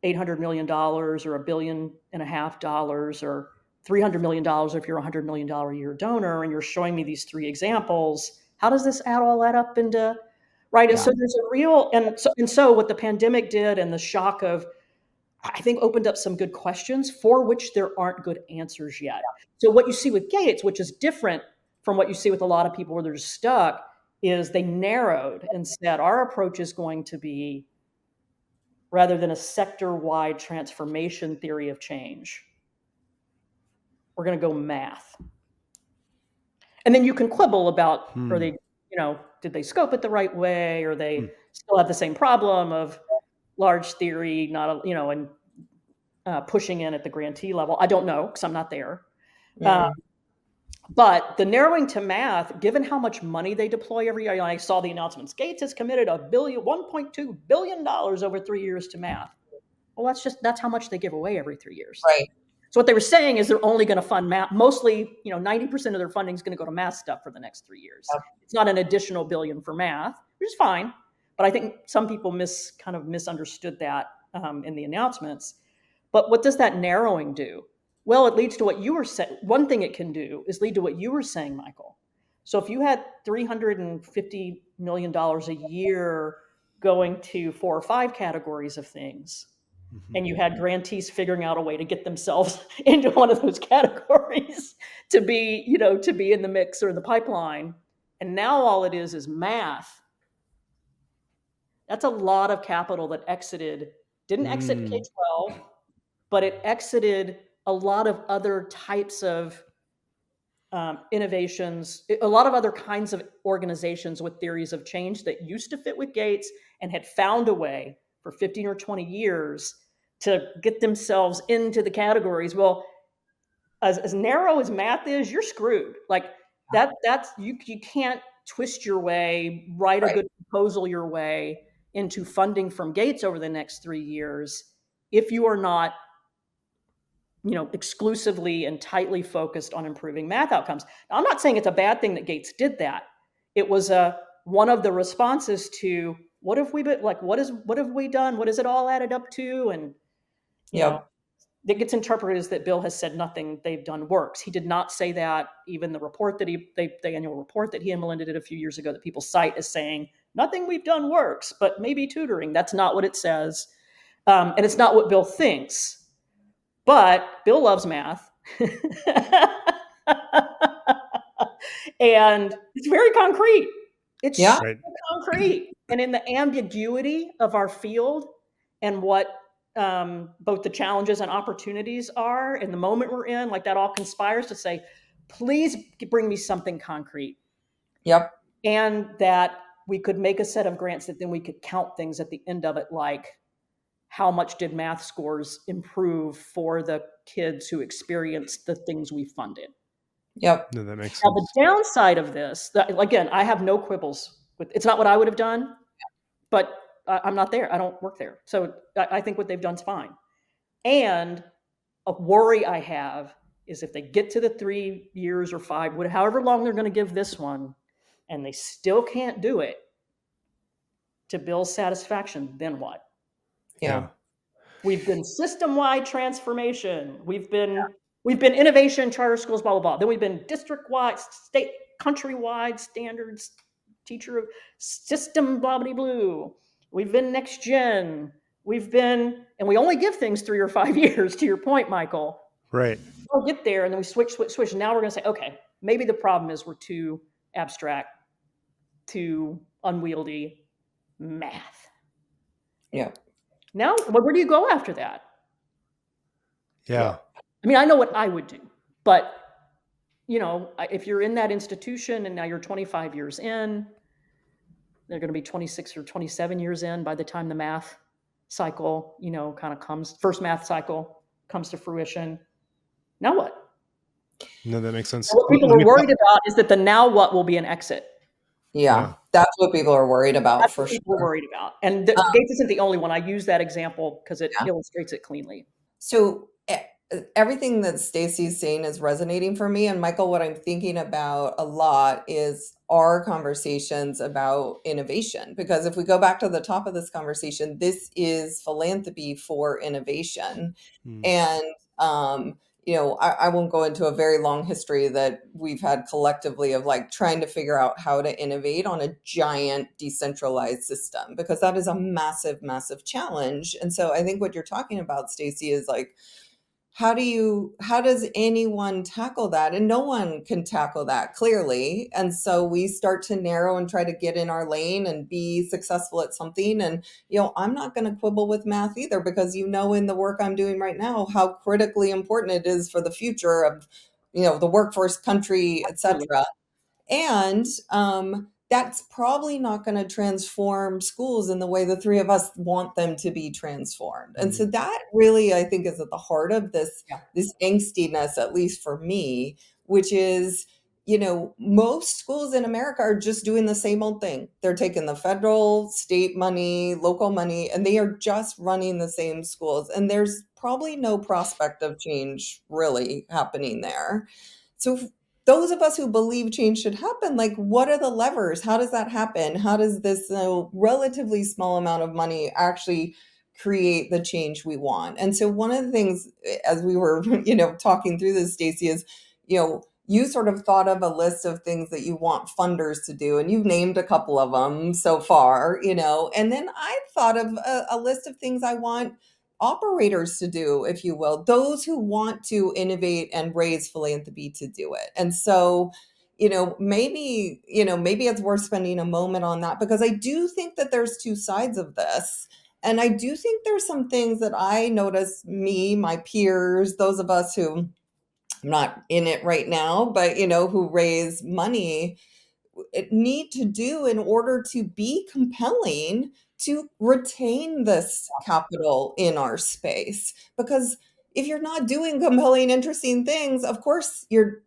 $800 million or $1.5 billion or $300 million if you're a $100 million a year donor, and you're showing me these 3 examples. How does this all add up into, right? And so there's a real, and so what the pandemic did and the shock of, I think, opened up some good questions for which there aren't good answers yet. So what you see with Gates, which is different from what you see with a lot of people where they're just stuck, is they narrowed and said, our approach is going to be, rather than a sector-wide transformation theory of change, we're going to go math. And then you can quibble about, are they, did they scope it the right way? Or they still have the same problem of large theory, not, and pushing in at the grantee level? I don't know, because I'm not there. But the narrowing to math, given how much money they deploy every year, I saw the announcements. Gates has committed $1.2 billion over 3 years to math. Well, that's how much they give away every 3 years. Right. So what they were saying is they're only going to fund math. Mostly, 90% of their funding is going to go to math stuff for the next 3 years. Yep. It's not an additional billion for math, which is fine. But I think some people kind of misunderstood that in the announcements. But what does that narrowing do? Well, it leads to what you were saying. One thing it can do is lead to what you were saying, Michael. So if you had $350 million a year going to 4 or 5 categories of things, and you had grantees figuring out a way to get themselves into one of those categories to be in the mix or in the pipeline, and now all it is math, that's a lot of capital that didn't exit K-12, but it exited a lot of other types of innovations, a lot of other kinds of organizations with theories of change that used to fit with Gates and had found a way for 15 or 20 years to get themselves into the categories. Well, as narrow as math is, you're screwed. Like that's you can't twist your way, write a good proposal your way into funding from Gates over the next 3 years if you are not exclusively and tightly focused on improving math outcomes. Now, I'm not saying it's a bad thing that Gates did that. It was one of the responses to what have we been like? What have we done? What has it all added up to? And it gets interpreted as that Bill has said nothing they've done works. He did not say that. Even the report that the annual report that he and Melinda did a few years ago that people cite as saying nothing we've done works, but maybe tutoring. That's not what it says, and it's not what Bill thinks. But Bill loves math. And it's very concrete. It's so concrete. And in the ambiguity of our field and what both the challenges and opportunities are in the moment we're in, like that all conspires to say, please bring me something concrete. Yep. And that we could make a set of grants that then we could count things at the end of it, like how much did math scores improve for the kids who experienced the things we funded? Yep. No, that makes sense. Now, the downside of this, again, I have no quibbles with. It's not what I would have done, but I'm not there. I don't work there. So I think what they've done is fine. And a worry I have is if they get to the 3 years or 5, however long they're going to give this one, and they still can't do it to Bill's satisfaction, then what? Yeah. We've been system-wide transformation. We've been innovation, charter schools, blah, blah, blah. Then we've been district-wide, state, country-wide standards, teacher system, blah, blah, blah. We've been next gen. And we only give things 3 or 5 years, to your point, Michael. Right. We'll get there, and then we switch. Now we're going to say, okay, maybe the problem is we're too abstract, too unwieldy math. Yeah. Now, where do you go after that? Yeah. I mean, I know what I would do, but if you're in that institution and now you're 25 years in, they're going to be 26 or 27 years in by the time the math cycle, first math cycle comes to fruition. Now what? No, that makes sense. What people are worried about is that the now what will be an exit. Yeah, that's what people are worried about That's for what people are sure. worried about. And Gates isn't the only one. I use that example because it illustrates it cleanly. So everything that Stacey's saying is resonating for me. And Michael, what I'm thinking about a lot is our conversations about innovation. Because if we go back to the top of this conversation, this is philanthropy for innovation. And, I won't go into a very long history that we've had collectively of like trying to figure out how to innovate on a giant decentralized system, because that is a massive, massive challenge. And so I think what you're talking about, Stacey, is like, how does anyone tackle that? And no one can tackle that clearly. And so we start to narrow and try to get in our lane and be successful at something. And, I'm not going to quibble with math either, because, in the work I'm doing right now, how critically important it is for the future of, the workforce, country, et cetera. And that's probably not going to transform schools in the way the three of us want them to be transformed. And so that really, I think, is at the heart of this angstiness, at least for me, which is, most schools in America are just doing the same old thing. They're taking the federal, state money, local money, and they are just running the same schools. And there's probably no prospect of change really happening there. So those of us who believe change should happen, like, what are the levers? How does that happen? How does this relatively small amount of money actually create the change we want? And so one of the things, as we were, talking through this, Stacey, is, you sort of thought of a list of things that you want funders to do, and you've named a couple of them so far, and then I thought of a list of things I want operators to do, if you will, those who want to innovate and raise philanthropy to do it. And so, maybe it's worth spending a moment on that, because I do think that there's two sides of this. And I do think there's some things that I notice, my peers, those of us who, I'm not in it right now, but, who raise money, need to do in order to be compelling to retain this capital in our space. Because if you're not doing compelling, interesting things, of course, your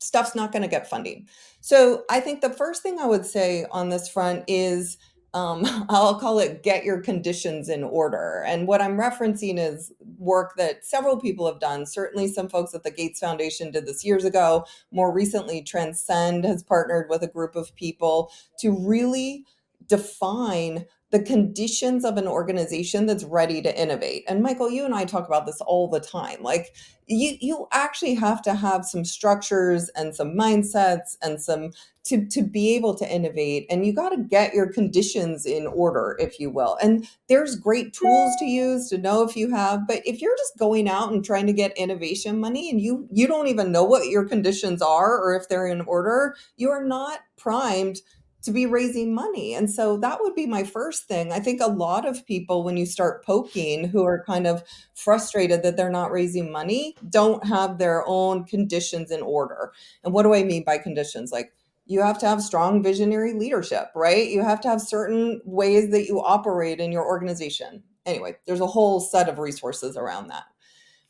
stuff's not going to get funding. So I think the first thing I would say on this front is, I'll call it get your conditions in order. And what I'm referencing is work that several people have done. Certainly some folks at the Gates Foundation did this years ago. More recently, Transcend has partnered with a group of people to really define the conditions of an organization that's ready to innovate. And Michael, you and I talk about this all the time. Like, you actually have to have some structures and some mindsets and some to be able to innovate, and you got to get your conditions in order, if you will. And there's great tools to use to know if you have, but if you're just going out and trying to get innovation money and you don't even know what your conditions are or if they're in order, you are not primed to be raising money. And so that would be my first thing. I think a lot of people, when you start poking, who are kind of frustrated that they're not raising money, don't have their own conditions in order. And what do I mean by conditions? Like, you have to have strong visionary leadership, right? You have to have certain ways that you operate in your organization. Anyway, there's a whole set of resources around that.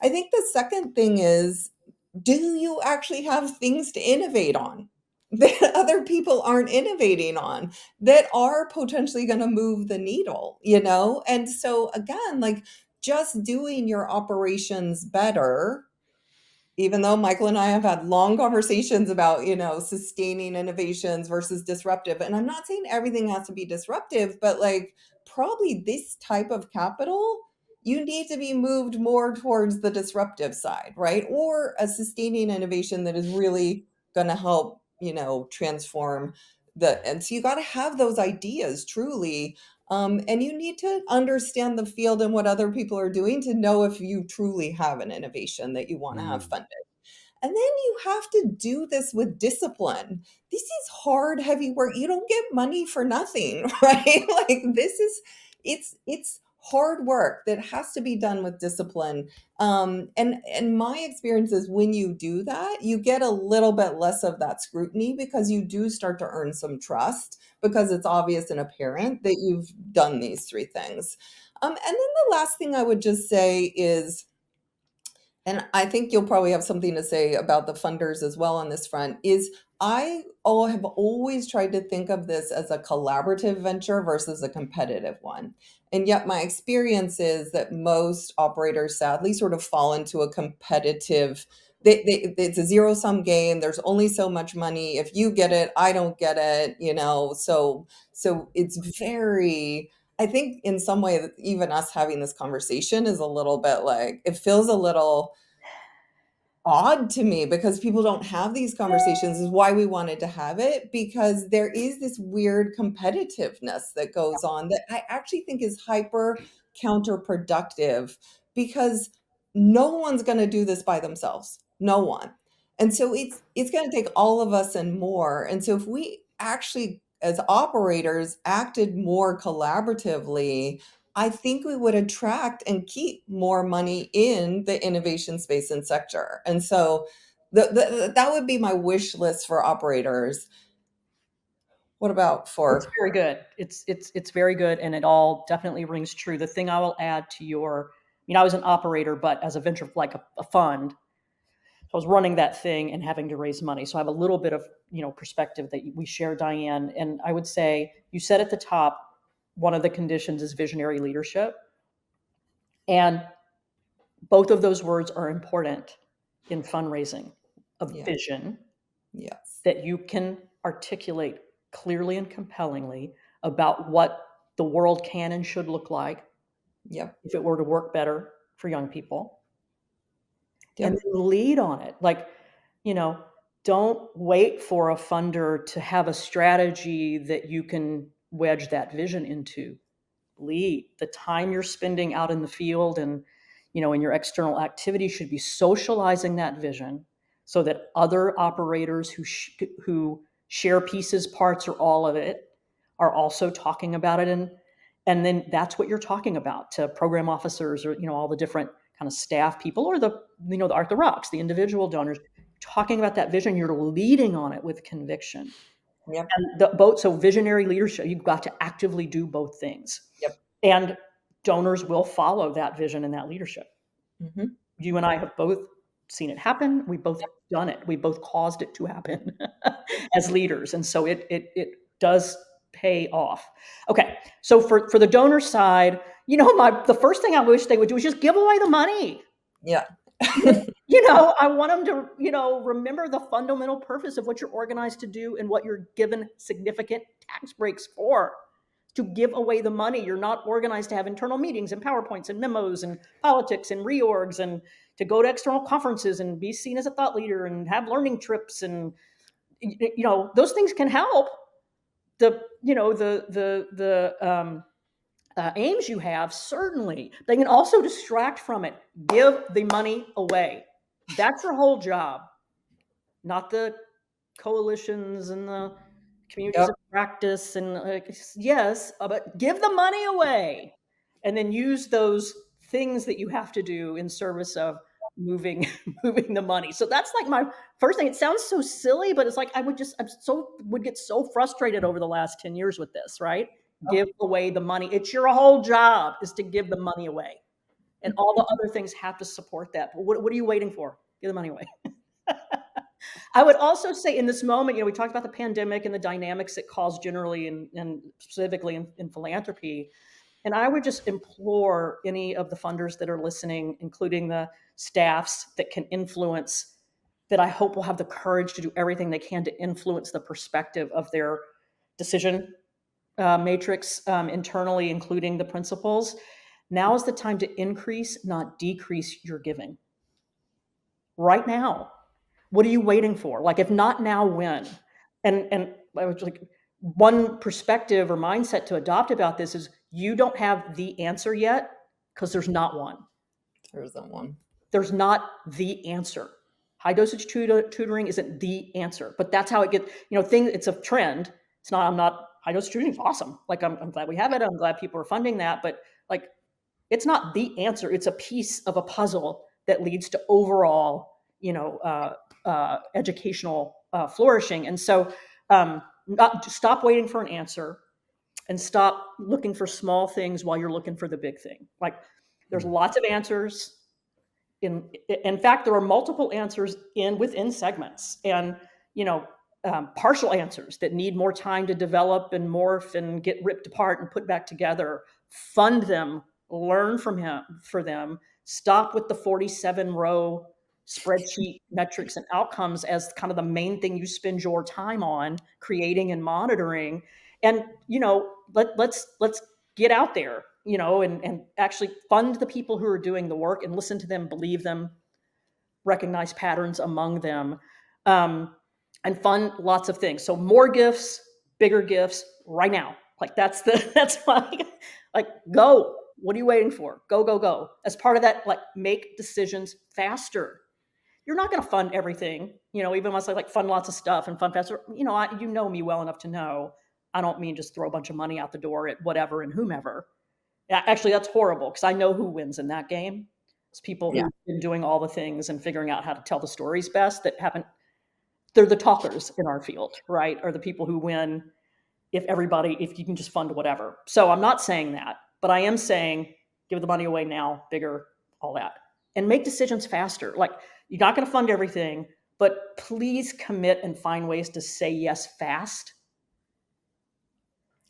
I think the second thing is, do you actually have things to innovate on that other people aren't innovating on, that are potentially going to move the needle, And so again, like, just doing your operations better, even though Michael and I have had long conversations about, sustaining innovations versus disruptive. And I'm not saying everything has to be disruptive, but like, probably this type of capital, you need to be moved more towards the disruptive side, right? Or a sustaining innovation that is really going to help, transform and so you got to have those ideas truly. And you need to understand the field and what other people are doing to know if you truly have an innovation that you want to have funded. And then you have to do this with discipline. This is hard, heavy work. You don't get money for nothing, right? Like, it's hard work that has to be done with discipline. And my experience is, when you do that, you get a little bit less of that scrutiny, because you do start to earn some trust, because it's obvious and apparent that you've done these three things. And then the last thing I would just say is, and I think you'll probably have something to say about the funders as well on this front, is have always tried to think of this as a collaborative venture versus a competitive one. And yet my experience is that most operators sadly sort of fall into a competitive, it's a zero-sum game. There's only so much money. If you get it, I don't get it, so it's very, I think in some way that even us having this conversation is a little bit like, it feels a little odd to me because people don't have these conversations, is why we wanted to have it, because there is this weird competitiveness that goes on that I actually think is hyper counterproductive, because no one's going to do this by themselves. No one. And so it's going to take all of us and more. And so if we actually as operators acted more collaboratively, I think we would attract and keep more money in the innovation space and sector. And so that would be my wish list for operators. What about for? It's very good. It's very good, and it all definitely rings true. The thing I will add to your, I was an operator, but as a venture, like a fund, I was running that thing and having to raise money. So I have a little bit of, perspective that we share, Diane. And I would say, you said at the top, one of the conditions is visionary leadership. And both of those words are important in fundraising, a vision that you can articulate clearly and compellingly about what the world can and should look like if it were to work better for young people. And then lead on it. Like, don't wait for a funder to have a strategy that you can wedge that vision into. Lead. The time you're spending out in the field and, in your external activity should be socializing that vision so that other operators who share pieces, parts, or all of it are also talking about it. And then that's what you're talking about to program officers or, all the different kind of staff people or the rocks, the individual donors, talking about that vision. You're leading on it with conviction. And so visionary leadership, you've got to actively do both things. And donors will follow that vision and that leadership. Mm-hmm. You and I have both seen it happen. We've both done it. We both caused it to happen as leaders. And so it does pay off. Okay. So for the donor side, the first thing I wish they would do is just give away the money. Yeah. I want them to, remember the fundamental purpose of what you're organized to do and what you're given significant tax breaks for, to give away the money. You're not organized to have internal meetings and PowerPoints and memos and politics and reorgs and to go to external conferences and be seen as a thought leader and have learning trips. And, those things can help the aims you have. Certainly. They can also distract from it. Give the money away. That's your whole job, not the coalitions and the communities of practice. And yes, but give the money away and then use those things that you have to do in service of moving the money. So that's like my first thing. It sounds so silly, but it's like I would get so frustrated over the last 10 years with this, right? Give away the money. It's your whole job is to give the money away. And all the other things have to support that. But what are you waiting for? Give the money away. I would also say in this moment, we talked about the pandemic and the dynamics it caused generally and specifically in philanthropy. And I would just implore any of the funders that are listening, including the staffs that can influence, that I hope will have the courage to do everything they can to influence the perspective of their decision matrix internally, including the principals. Now is the time to increase, not decrease your giving. Right now. What are you waiting for? Like, if not now, when? And I was like, one perspective or mindset to adopt about this is you don't have the answer yet because there's not one. There isn't one. There's not the answer. High dosage tutoring isn't the answer, but that's how it gets, it's a trend. It's not, high dosage tutoring is awesome. Like, I'm glad we have it. I'm glad people are funding that, but like, it's not the answer. It's a piece of a puzzle that leads to overall, educational flourishing. And so stop waiting for an answer and stop looking for small things while you're looking for the big thing. Like, there's lots of answers. in fact, there are multiple answers within segments, and partial answers that need more time to develop and morph and get ripped apart and put back together. Fund them, learn for them. Stop with the 47-row spreadsheet metrics and outcomes as kind of the main thing you spend your time on creating and monitoring. And let's get out there, and actually fund the people who are doing the work and listen to them, believe them, recognize patterns among them, and fund lots of things. So more gifts, bigger gifts right now. Like that's why, like, go. What are you waiting for? Go, go, go. As part of that, like, make decisions faster. You're not going to fund everything, even unless I like fund lots of stuff and fund faster. You know me well enough to know I don't mean just throw a bunch of money out the door at whatever and whomever. Actually, that's horrible, because I know who wins in that game. It's people who've been doing all the things and figuring out how to tell the stories best that haven't. They're the talkers in our field, right? Are the people who win if you can just fund whatever. So I'm not saying that, but I am saying give the money away now, bigger, all that. And make decisions faster. Like, you're not going to fund everything, but please commit and find ways to say yes fast.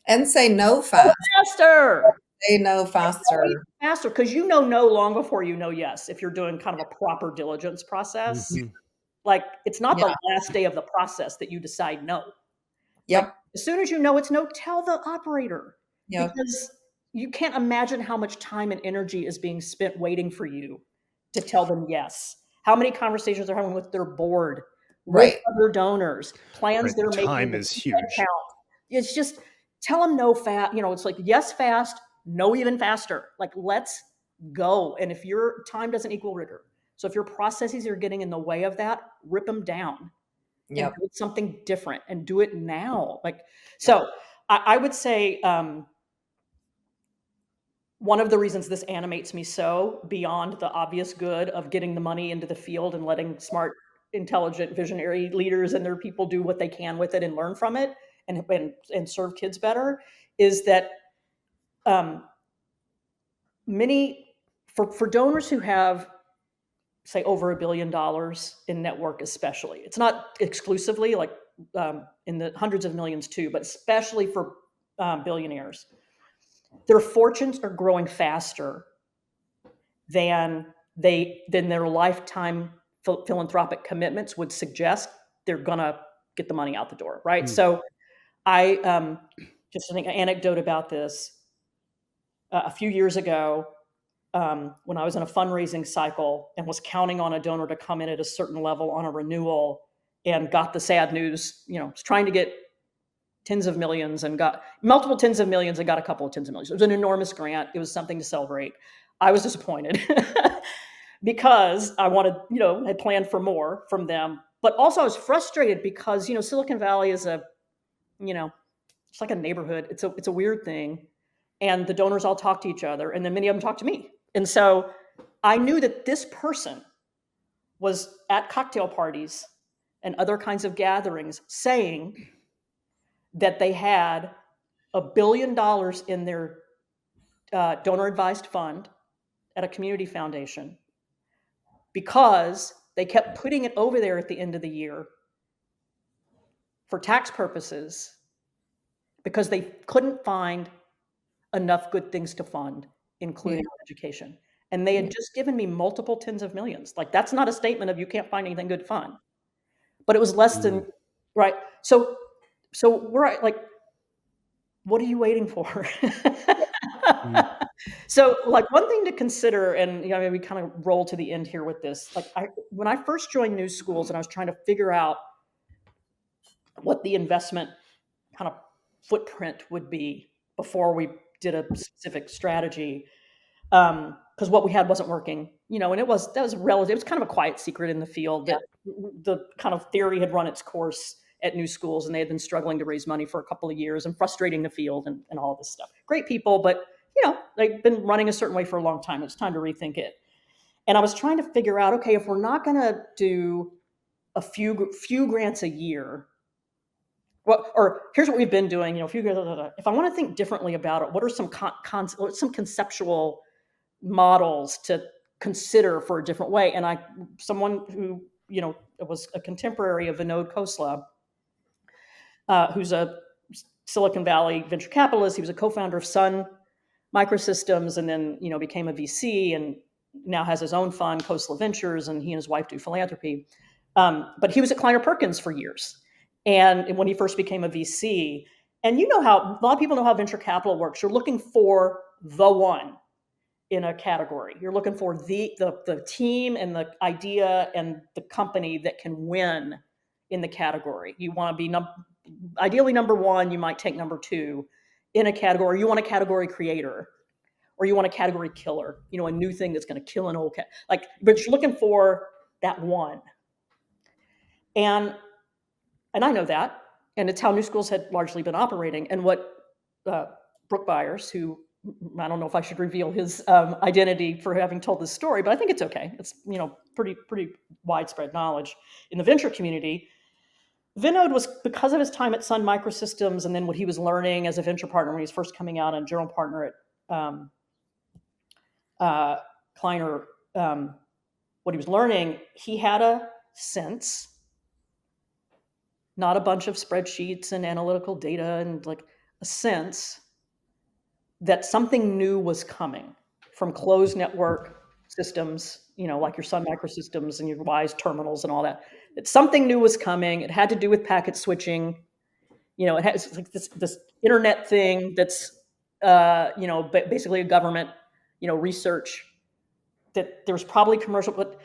And say no fast. Faster. Say no faster. Faster, because no long before you know yes, if you're doing kind of a proper diligence process. Mm-hmm. Like, it's not the last day of the process that you decide no. Yep. Like, as soon as you know it's no, tell the operator. Yep. Because you can't imagine how much time and energy is being spent waiting for you to tell them yes. How many conversations they're having with their board, with other donors, plans they're making. Time is huge. It's just tell them no fast. It's like yes fast, no even faster. Like, let's go. And if your time doesn't equal rigor, so if your processes are getting in the way of that, rip them down. And do something different and do it now. So I would say one of the reasons this animates me so, beyond the obvious good of getting the money into the field and letting smart, intelligent, visionary leaders and their people do what they can with it and learn from it and serve kids better, is that for donors who have, say, over $1 billion in network, especially, it's not exclusively, like, in the hundreds of millions too, but especially for billionaires, their fortunes are growing faster than their lifetime philanthropic commitments would suggest. They're gonna get the money out the door, right? So I just think an anecdote about this. A few years ago, when I was in a fundraising cycle and was counting on a donor to come in at a certain level on a renewal, and got the sad news, was trying to get tens of millions and got multiple tens of millions and got a couple of tens of millions. It was an enormous grant. It was something to celebrate. I was disappointed because I wanted, had planned for more from them, but also I was frustrated because, Silicon Valley is it's like a neighborhood. It's a weird thing. And the donors all talk to each other, and then many of them talk to me. And so I knew that this person was at cocktail parties and other kinds of gatherings saying that they had $1 billion in their donor advised fund at a community foundation because they kept putting it over there at the end of the year for tax purposes because they couldn't find enough good things to fund, including education. And they had just given me multiple tens of millions. Like, that's not a statement of you can't find anything good to fund. But it was less than, right? So we're like, what are you waiting for? So, like, one thing to consider, and we kind of roll to the end here with this. Like, when I first joined New Schools and I was trying to figure out what the investment kind of footprint would be before we did a specific strategy, because what we had wasn't working, and that was relative. It was kind of a quiet secret in the field that the kind of theory had run its course at New Schools, and they had been struggling to raise money for a couple of years and frustrating the field and all this stuff. Great people, but they've been running a certain way for a long time. It's time to rethink it. And I was trying to figure out, okay, if we're not going to do a few grants a year, or here's what we've been doing, if I want to think differently about it, what are some some conceptual models to consider for a different way. And someone who, was a contemporary of Vinod Khosla, who's a Silicon Valley venture capitalist. He was a co-founder of Sun Microsystems, and then, became a VC, and now has his own fund, Khosla Ventures, and he and his wife do philanthropy. But he was at Kleiner Perkins for years. And when he first became a VC, and how a lot of people know how venture capital works. You're looking for the one in a category. You're looking for the team and the idea and the company that can win in the category. You want to be ideally number one. You might take number two in a category. You want a category creator, or you want a category killer. A new thing that's going to kill an old cat. But you're looking for that one. And I know that. And it's how New Schools had largely been operating. And what Brooke Byers, who, I don't know if I should reveal his identity for having told this story, but I think it's okay. It's, pretty widespread knowledge in the venture community. Vinod was, because of his time at Sun Microsystems and then what he was learning as a venture partner when he was first coming out and general partner at Kleiner, what he was learning, he had a sense, not a bunch of spreadsheets and analytical data, and a sense that something new was coming from closed network systems, like your Sun Microsystems and your Wise terminals and all that. That something new was coming. It had to do with packet switching. It has this internet thing that's, basically a government, research, that there was probably commercial, but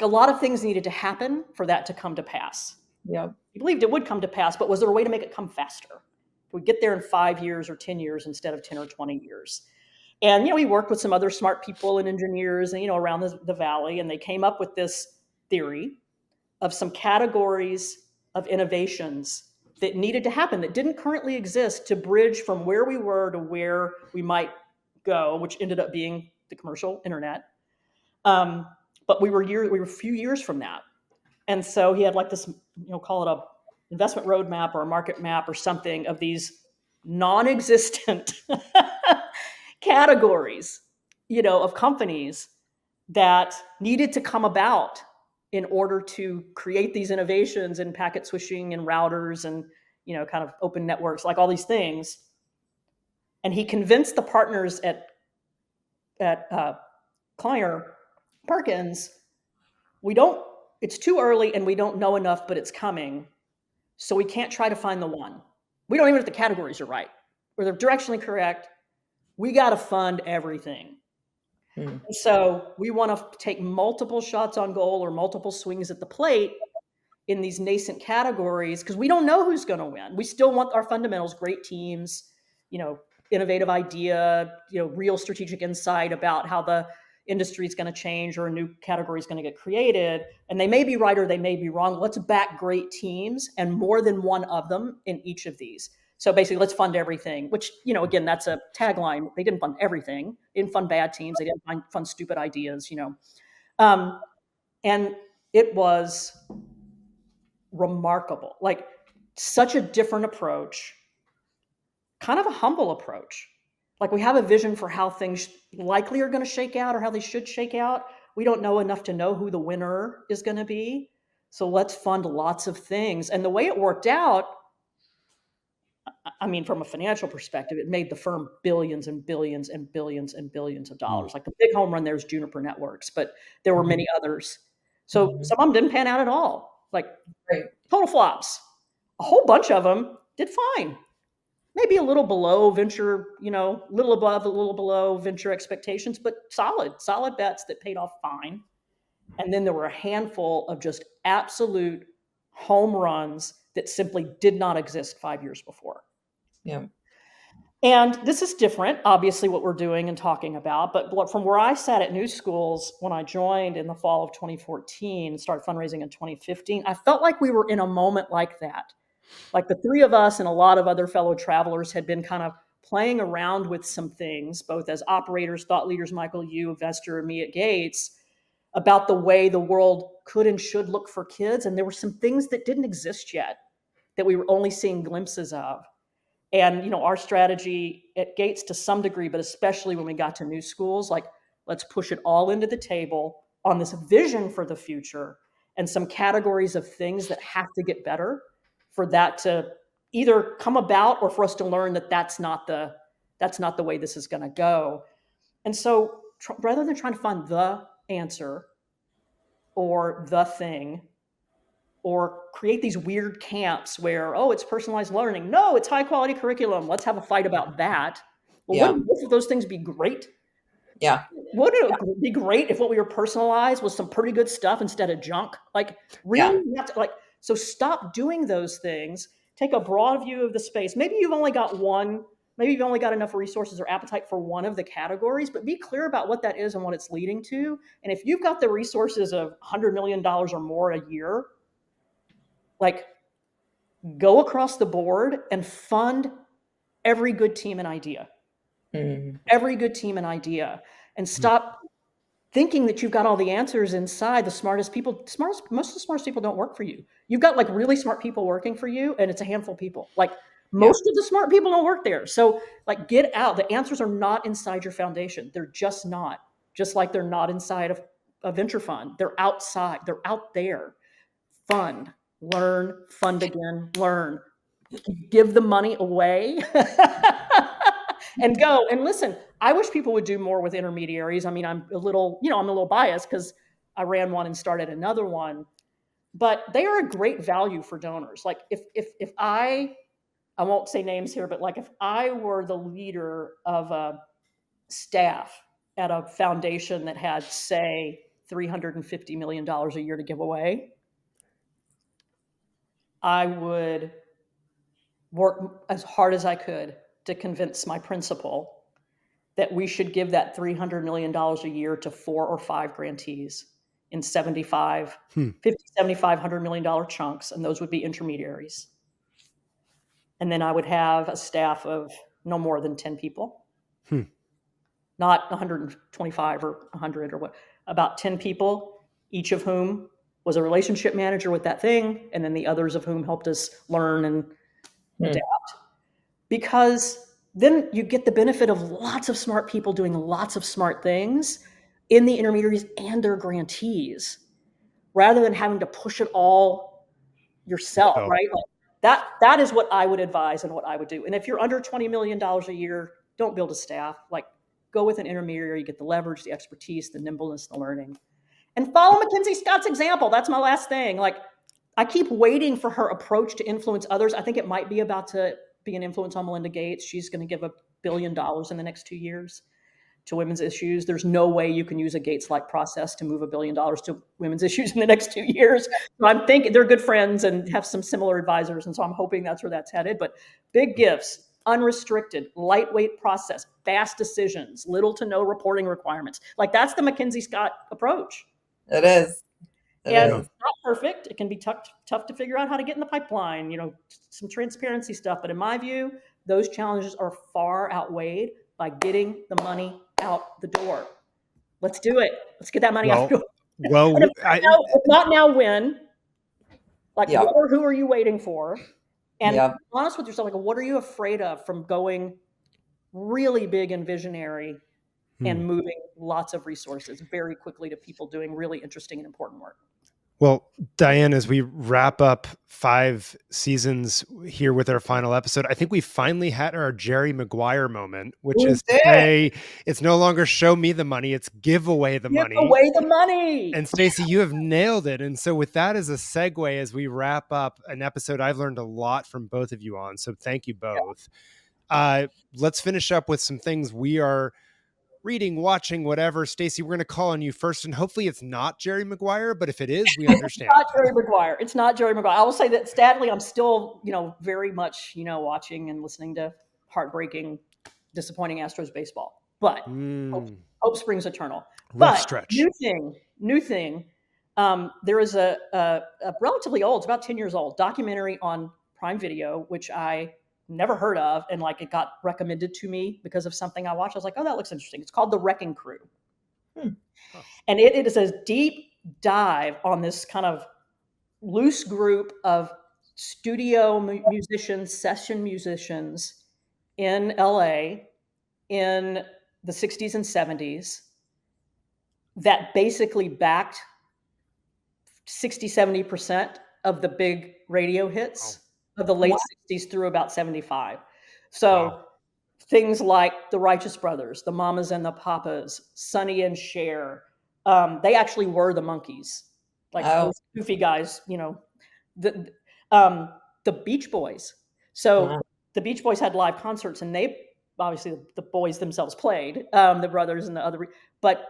a lot of things needed to happen for that to come to pass. Yeah. He believed it would come to pass, but was there a way to make it come faster? Could we get there in 5 years or 10 years instead of 10 or 20 years? And, he worked with some other smart people and engineers and, around the valley, and they came up with this theory of some categories of innovations that needed to happen that didn't currently exist to bridge from where we were to where we might go, which ended up being the commercial internet. But we were a few years from that. And so he had this, call it a investment roadmap or a market map or something of these non-existent categories, of companies that needed to come about in order to create these innovations in packet switching and routers and, kind of open networks, all these things. And he convinced the partners at Kleiner Perkins, it's too early and we don't know enough, but it's coming. So we can't try to find the one. We don't even know if the categories are right or they're directionally correct. We got to fund everything. And so we want to take multiple shots on goal or multiple swings at the plate in these nascent categories because we don't know who's going to win. We still want our fundamentals, great teams, innovative idea, real strategic insight about how the industry is going to change or a new category is going to get created. And they may be right or they may be wrong. Let's back great teams and more than one of them in each of these. So basically, let's fund everything, which, again, that's a tagline. They didn't fund everything. They didn't fund bad teams. They didn't fund stupid ideas, And it was remarkable, such a different approach, kind of a humble approach. We have a vision for how things likely are going to shake out or how they should shake out. We don't know enough to know who the winner is going to be. So let's fund lots of things. And the way it worked out, from a financial perspective, it made the firm billions and billions and billions and billions of dollars. The big home run there is Juniper Networks, but there were many others. So some of them didn't pan out at all, total flops. A whole bunch of them did fine. Maybe a little below venture, little above, a little below venture expectations, but solid bets that paid off fine. And then there were a handful of just absolute home runs that simply did not exist 5 years before. Yeah. And this is different, obviously, what we're doing and talking about. But from where I sat at New Schools when I joined in the fall of 2014 and started fundraising in 2015, I felt like we were in a moment like that. The three of us and a lot of other fellow travelers had been kind of playing around with some things, both as operators, thought leaders, Michael, you, investor, and me at Gates, about the way the world could and should look for kids. And there were some things that didn't exist yet that we were only seeing glimpses of. And, our strategy at Gates to some degree, but especially when we got to New Schools, Let's push it all into the table on this vision for the future and some categories of things that have to get better for that to either come about or for us to learn that that's not the way this is going to go. And so rather than trying to find the answer or the thing, or create these weird camps where, oh, it's personalized learning. No, it's high quality curriculum. Let's have a fight about that. Well, wouldn't both of those things be great? Yeah. Wouldn't it be great if what we were personalized was some pretty good stuff instead of junk? Like, really? You have to, so stop doing those things. Take a broad view of the space. Maybe you've only got one. Maybe you've only got enough resources or appetite for one of the categories, but be clear about what that is and what it's leading to. And if you've got the resources of $100 million or more a year, like, go across the board and fund every good team and idea. Every good team and idea. And stop thinking that you've got all the answers inside the smartest people. Most of the smartest people don't work for you. You've got like really smart people working for you, and it's a handful of people. Like, most of the smart people don't work there. So like, get out. The answers are not inside your foundation. They're just not. Just like they're not inside of a venture fund. They're outside. They're out there. Fund. Learn, fund again, learn, give the money away and go. And listen, I wish people would do more with intermediaries. I mean, I'm a little biased because I ran one and started another one, but they are a great value for donors. Like, if I won't say names here, but like, if I were the leader of a staff at a foundation that had, say, $350 million a year to give away, I would work as hard as I could to convince my principal that we should give that $300 million a year to 4 or 5 grantees in 75, 50, 75, $100 million chunks, and those would be intermediaries. And then I would have a staff of no more than 10 people, not 125 or 100 or what, about 10 people, each of whom was a relationship manager with that thing, and then the others of whom helped us learn and adapt. Because then you get the benefit of lots of smart people doing lots of smart things in the intermediaries and their grantees, rather than having to push it all yourself, right? Like, that is what I would advise and what I would do. And if you're under $20 million a year, don't build a staff. Like, go with an intermediary, you get the leverage, the expertise, the nimbleness, the learning. And follow McKinsey Scott's example. That's my last thing. Like, I keep waiting for her approach to influence others. I think it might be about to be an influence on Melinda Gates. She's going to give $1 billion in the next 2 years to women's issues. There's no way you can use a Gates-like process to move $1 billion to women's issues in the next 2 years. So I'm thinking they're good friends and have some similar advisors. And so I'm hoping that's where that's headed. But big gifts, unrestricted, lightweight process, fast decisions, little to no reporting requirements. Like, that's the McKinsey Scott approach. It is. It's not perfect. It can be tough to figure out how to get in the pipeline, some transparency stuff. But in my view, those challenges are far outweighed by getting the money out the door. Let's do it. Let's get that money out the door. Well, if not now, when? Like, who are you waiting for? And be honest with yourself, like, what are you afraid of from going really big and visionary and moving lots of resources very quickly to people doing really interesting and important work? Well, Diane, as we wrap up 5 seasons here with our final episode, I think we finally had our Jerry Maguire moment, which is to say, it's no longer show me the money, it's give away the money. Give away the money. And Stacey, you have nailed it. And so with that as a segue, as we wrap up an episode I've learned a lot from both of you on, so thank you both. Let's finish up with some things we are reading, watching, whatever. Stacey, we're going to call on you first, and hopefully it's not Jerry Maguire, but if it is, we understand. It's not Jerry Maguire. It's not Jerry Maguire. I will say that sadly, I'm still, very much, watching and listening to heartbreaking, disappointing Astros baseball. But hope springs eternal. Rough stretch. New thing. There is a relatively old, it's about 10 years old, documentary on Prime Video, which I never heard of, and like, it got recommended to me because of something I watched. I was like, oh, that looks interesting. It's called The Wrecking Crew. And it is a deep dive on this kind of loose group of studio musicians, session musicians in LA in the 60s and 70s that basically backed 60-70% of the big radio hits of the late 60s through about 75. So things like the Righteous Brothers, the Mamas and the Papas, Sonny and Cher, they actually were the Monkees, like those goofy guys, the Beach Boys. So the Beach Boys had live concerts, and they obviously the boys themselves played, the brothers and the other, but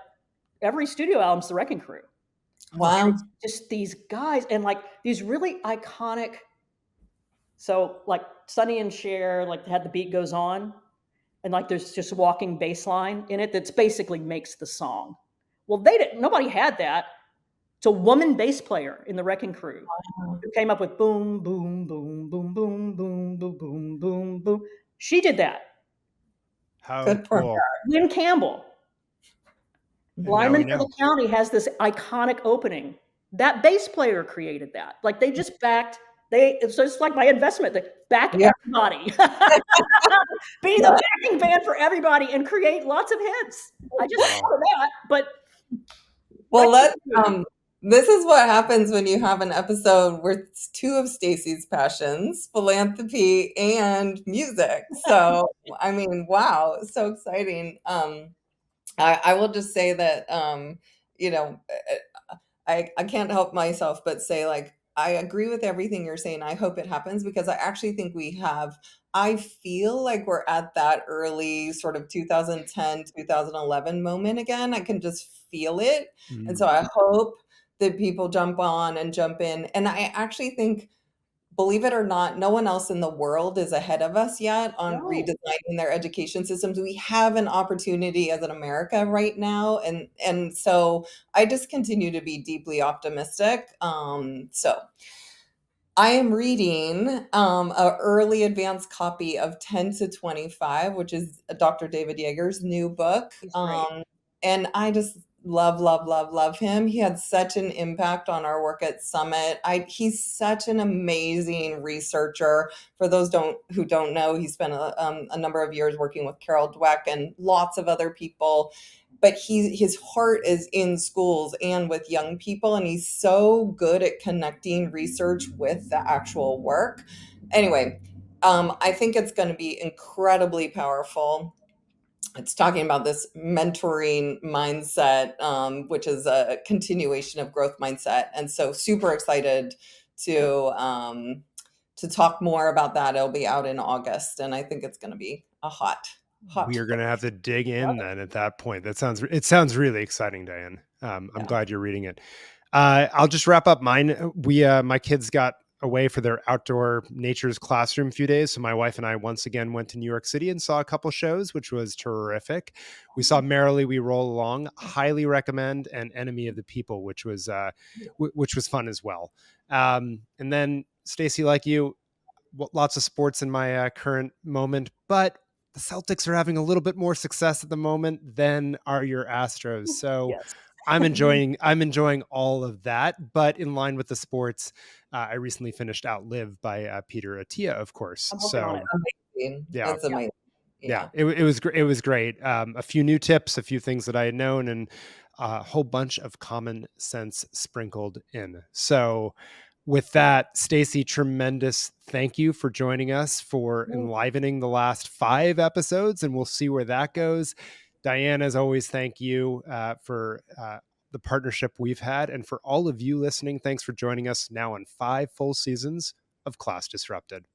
every studio album's the Wrecking Crew. Wow. And it's just these guys and like these really iconic. So like Sonny and Cher, like had The Beat Goes On, and like there's just walking bass line in it that's basically makes the song. Well, nobody had that. It's a woman bass player in the Wrecking Crew who came up with boom, boom, boom, boom, boom, boom, boom, boom, boom, boom. She did that. How Good for cool. her. Lynn Campbell. Lyman for the County has this iconic opening. That bass player created that. Like they just backed. It's just like my investment. They back everybody. Be the backing band for everybody and create lots of hits. I just thought of that, but this is what happens when you have an episode where it's two of Stacey's passions, philanthropy and music. So, I mean, wow, so exciting. I will just say that, I can't help myself but say, like, I agree with everything you're saying. I hope it happens because I actually think I feel like we're at that early sort of 2010, 2011 moment again. I can just feel it. And so I hope that people jump on and jump in. And I actually think, believe it or not, no one else in the world is ahead of us yet on redesigning their education systems. We have an opportunity as an America right now. And so I just continue to be deeply optimistic. So I am reading a early advanced copy of 10 to 25, which is Dr. David Yeager's new book. And I just love him. He had such an impact on our work at Summit. He's such an amazing researcher. For those who don't know, he spent a number of years working with Carol Dweck and lots of other people. But his heart is in schools and with young people, and he's so good at connecting research with the actual work. Anyway, I think it's going to be incredibly powerful. It's talking about this mentoring mindset, which is a continuation of growth mindset. And so super excited to talk more about that. It'll be out in August, and I think it's going to be a hot. We are going to have to dig in then at that point. It sounds really exciting, Diane. I'm glad you're reading it. I'll just wrap up mine. My kids got away for their outdoor nature's classroom a few days. So my wife and I once again went to New York City and saw a couple shows, which was terrific. We saw Merrily We Roll Along, highly recommend, and Enemy of the People, which was fun as well. And then Stacey, like you, lots of sports in my current moment, but the Celtics are having a little bit more success at the moment than are your Astros. So I'm enjoying all of that, but in line with the sports, I recently finished Outlive by Peter Attia, of course. So amazing. That's amazing. Yeah, it was great. It was great. A few new tips, a few things that I had known, and a whole bunch of common sense sprinkled in. So with that, Stacey, tremendous thank you for joining us, for enlivening the last 5 episodes, and we'll see where that goes. Diane, as always, thank you for the partnership we've had. And for all of you listening, thanks for joining us now on 5 full seasons of Class Disrupted.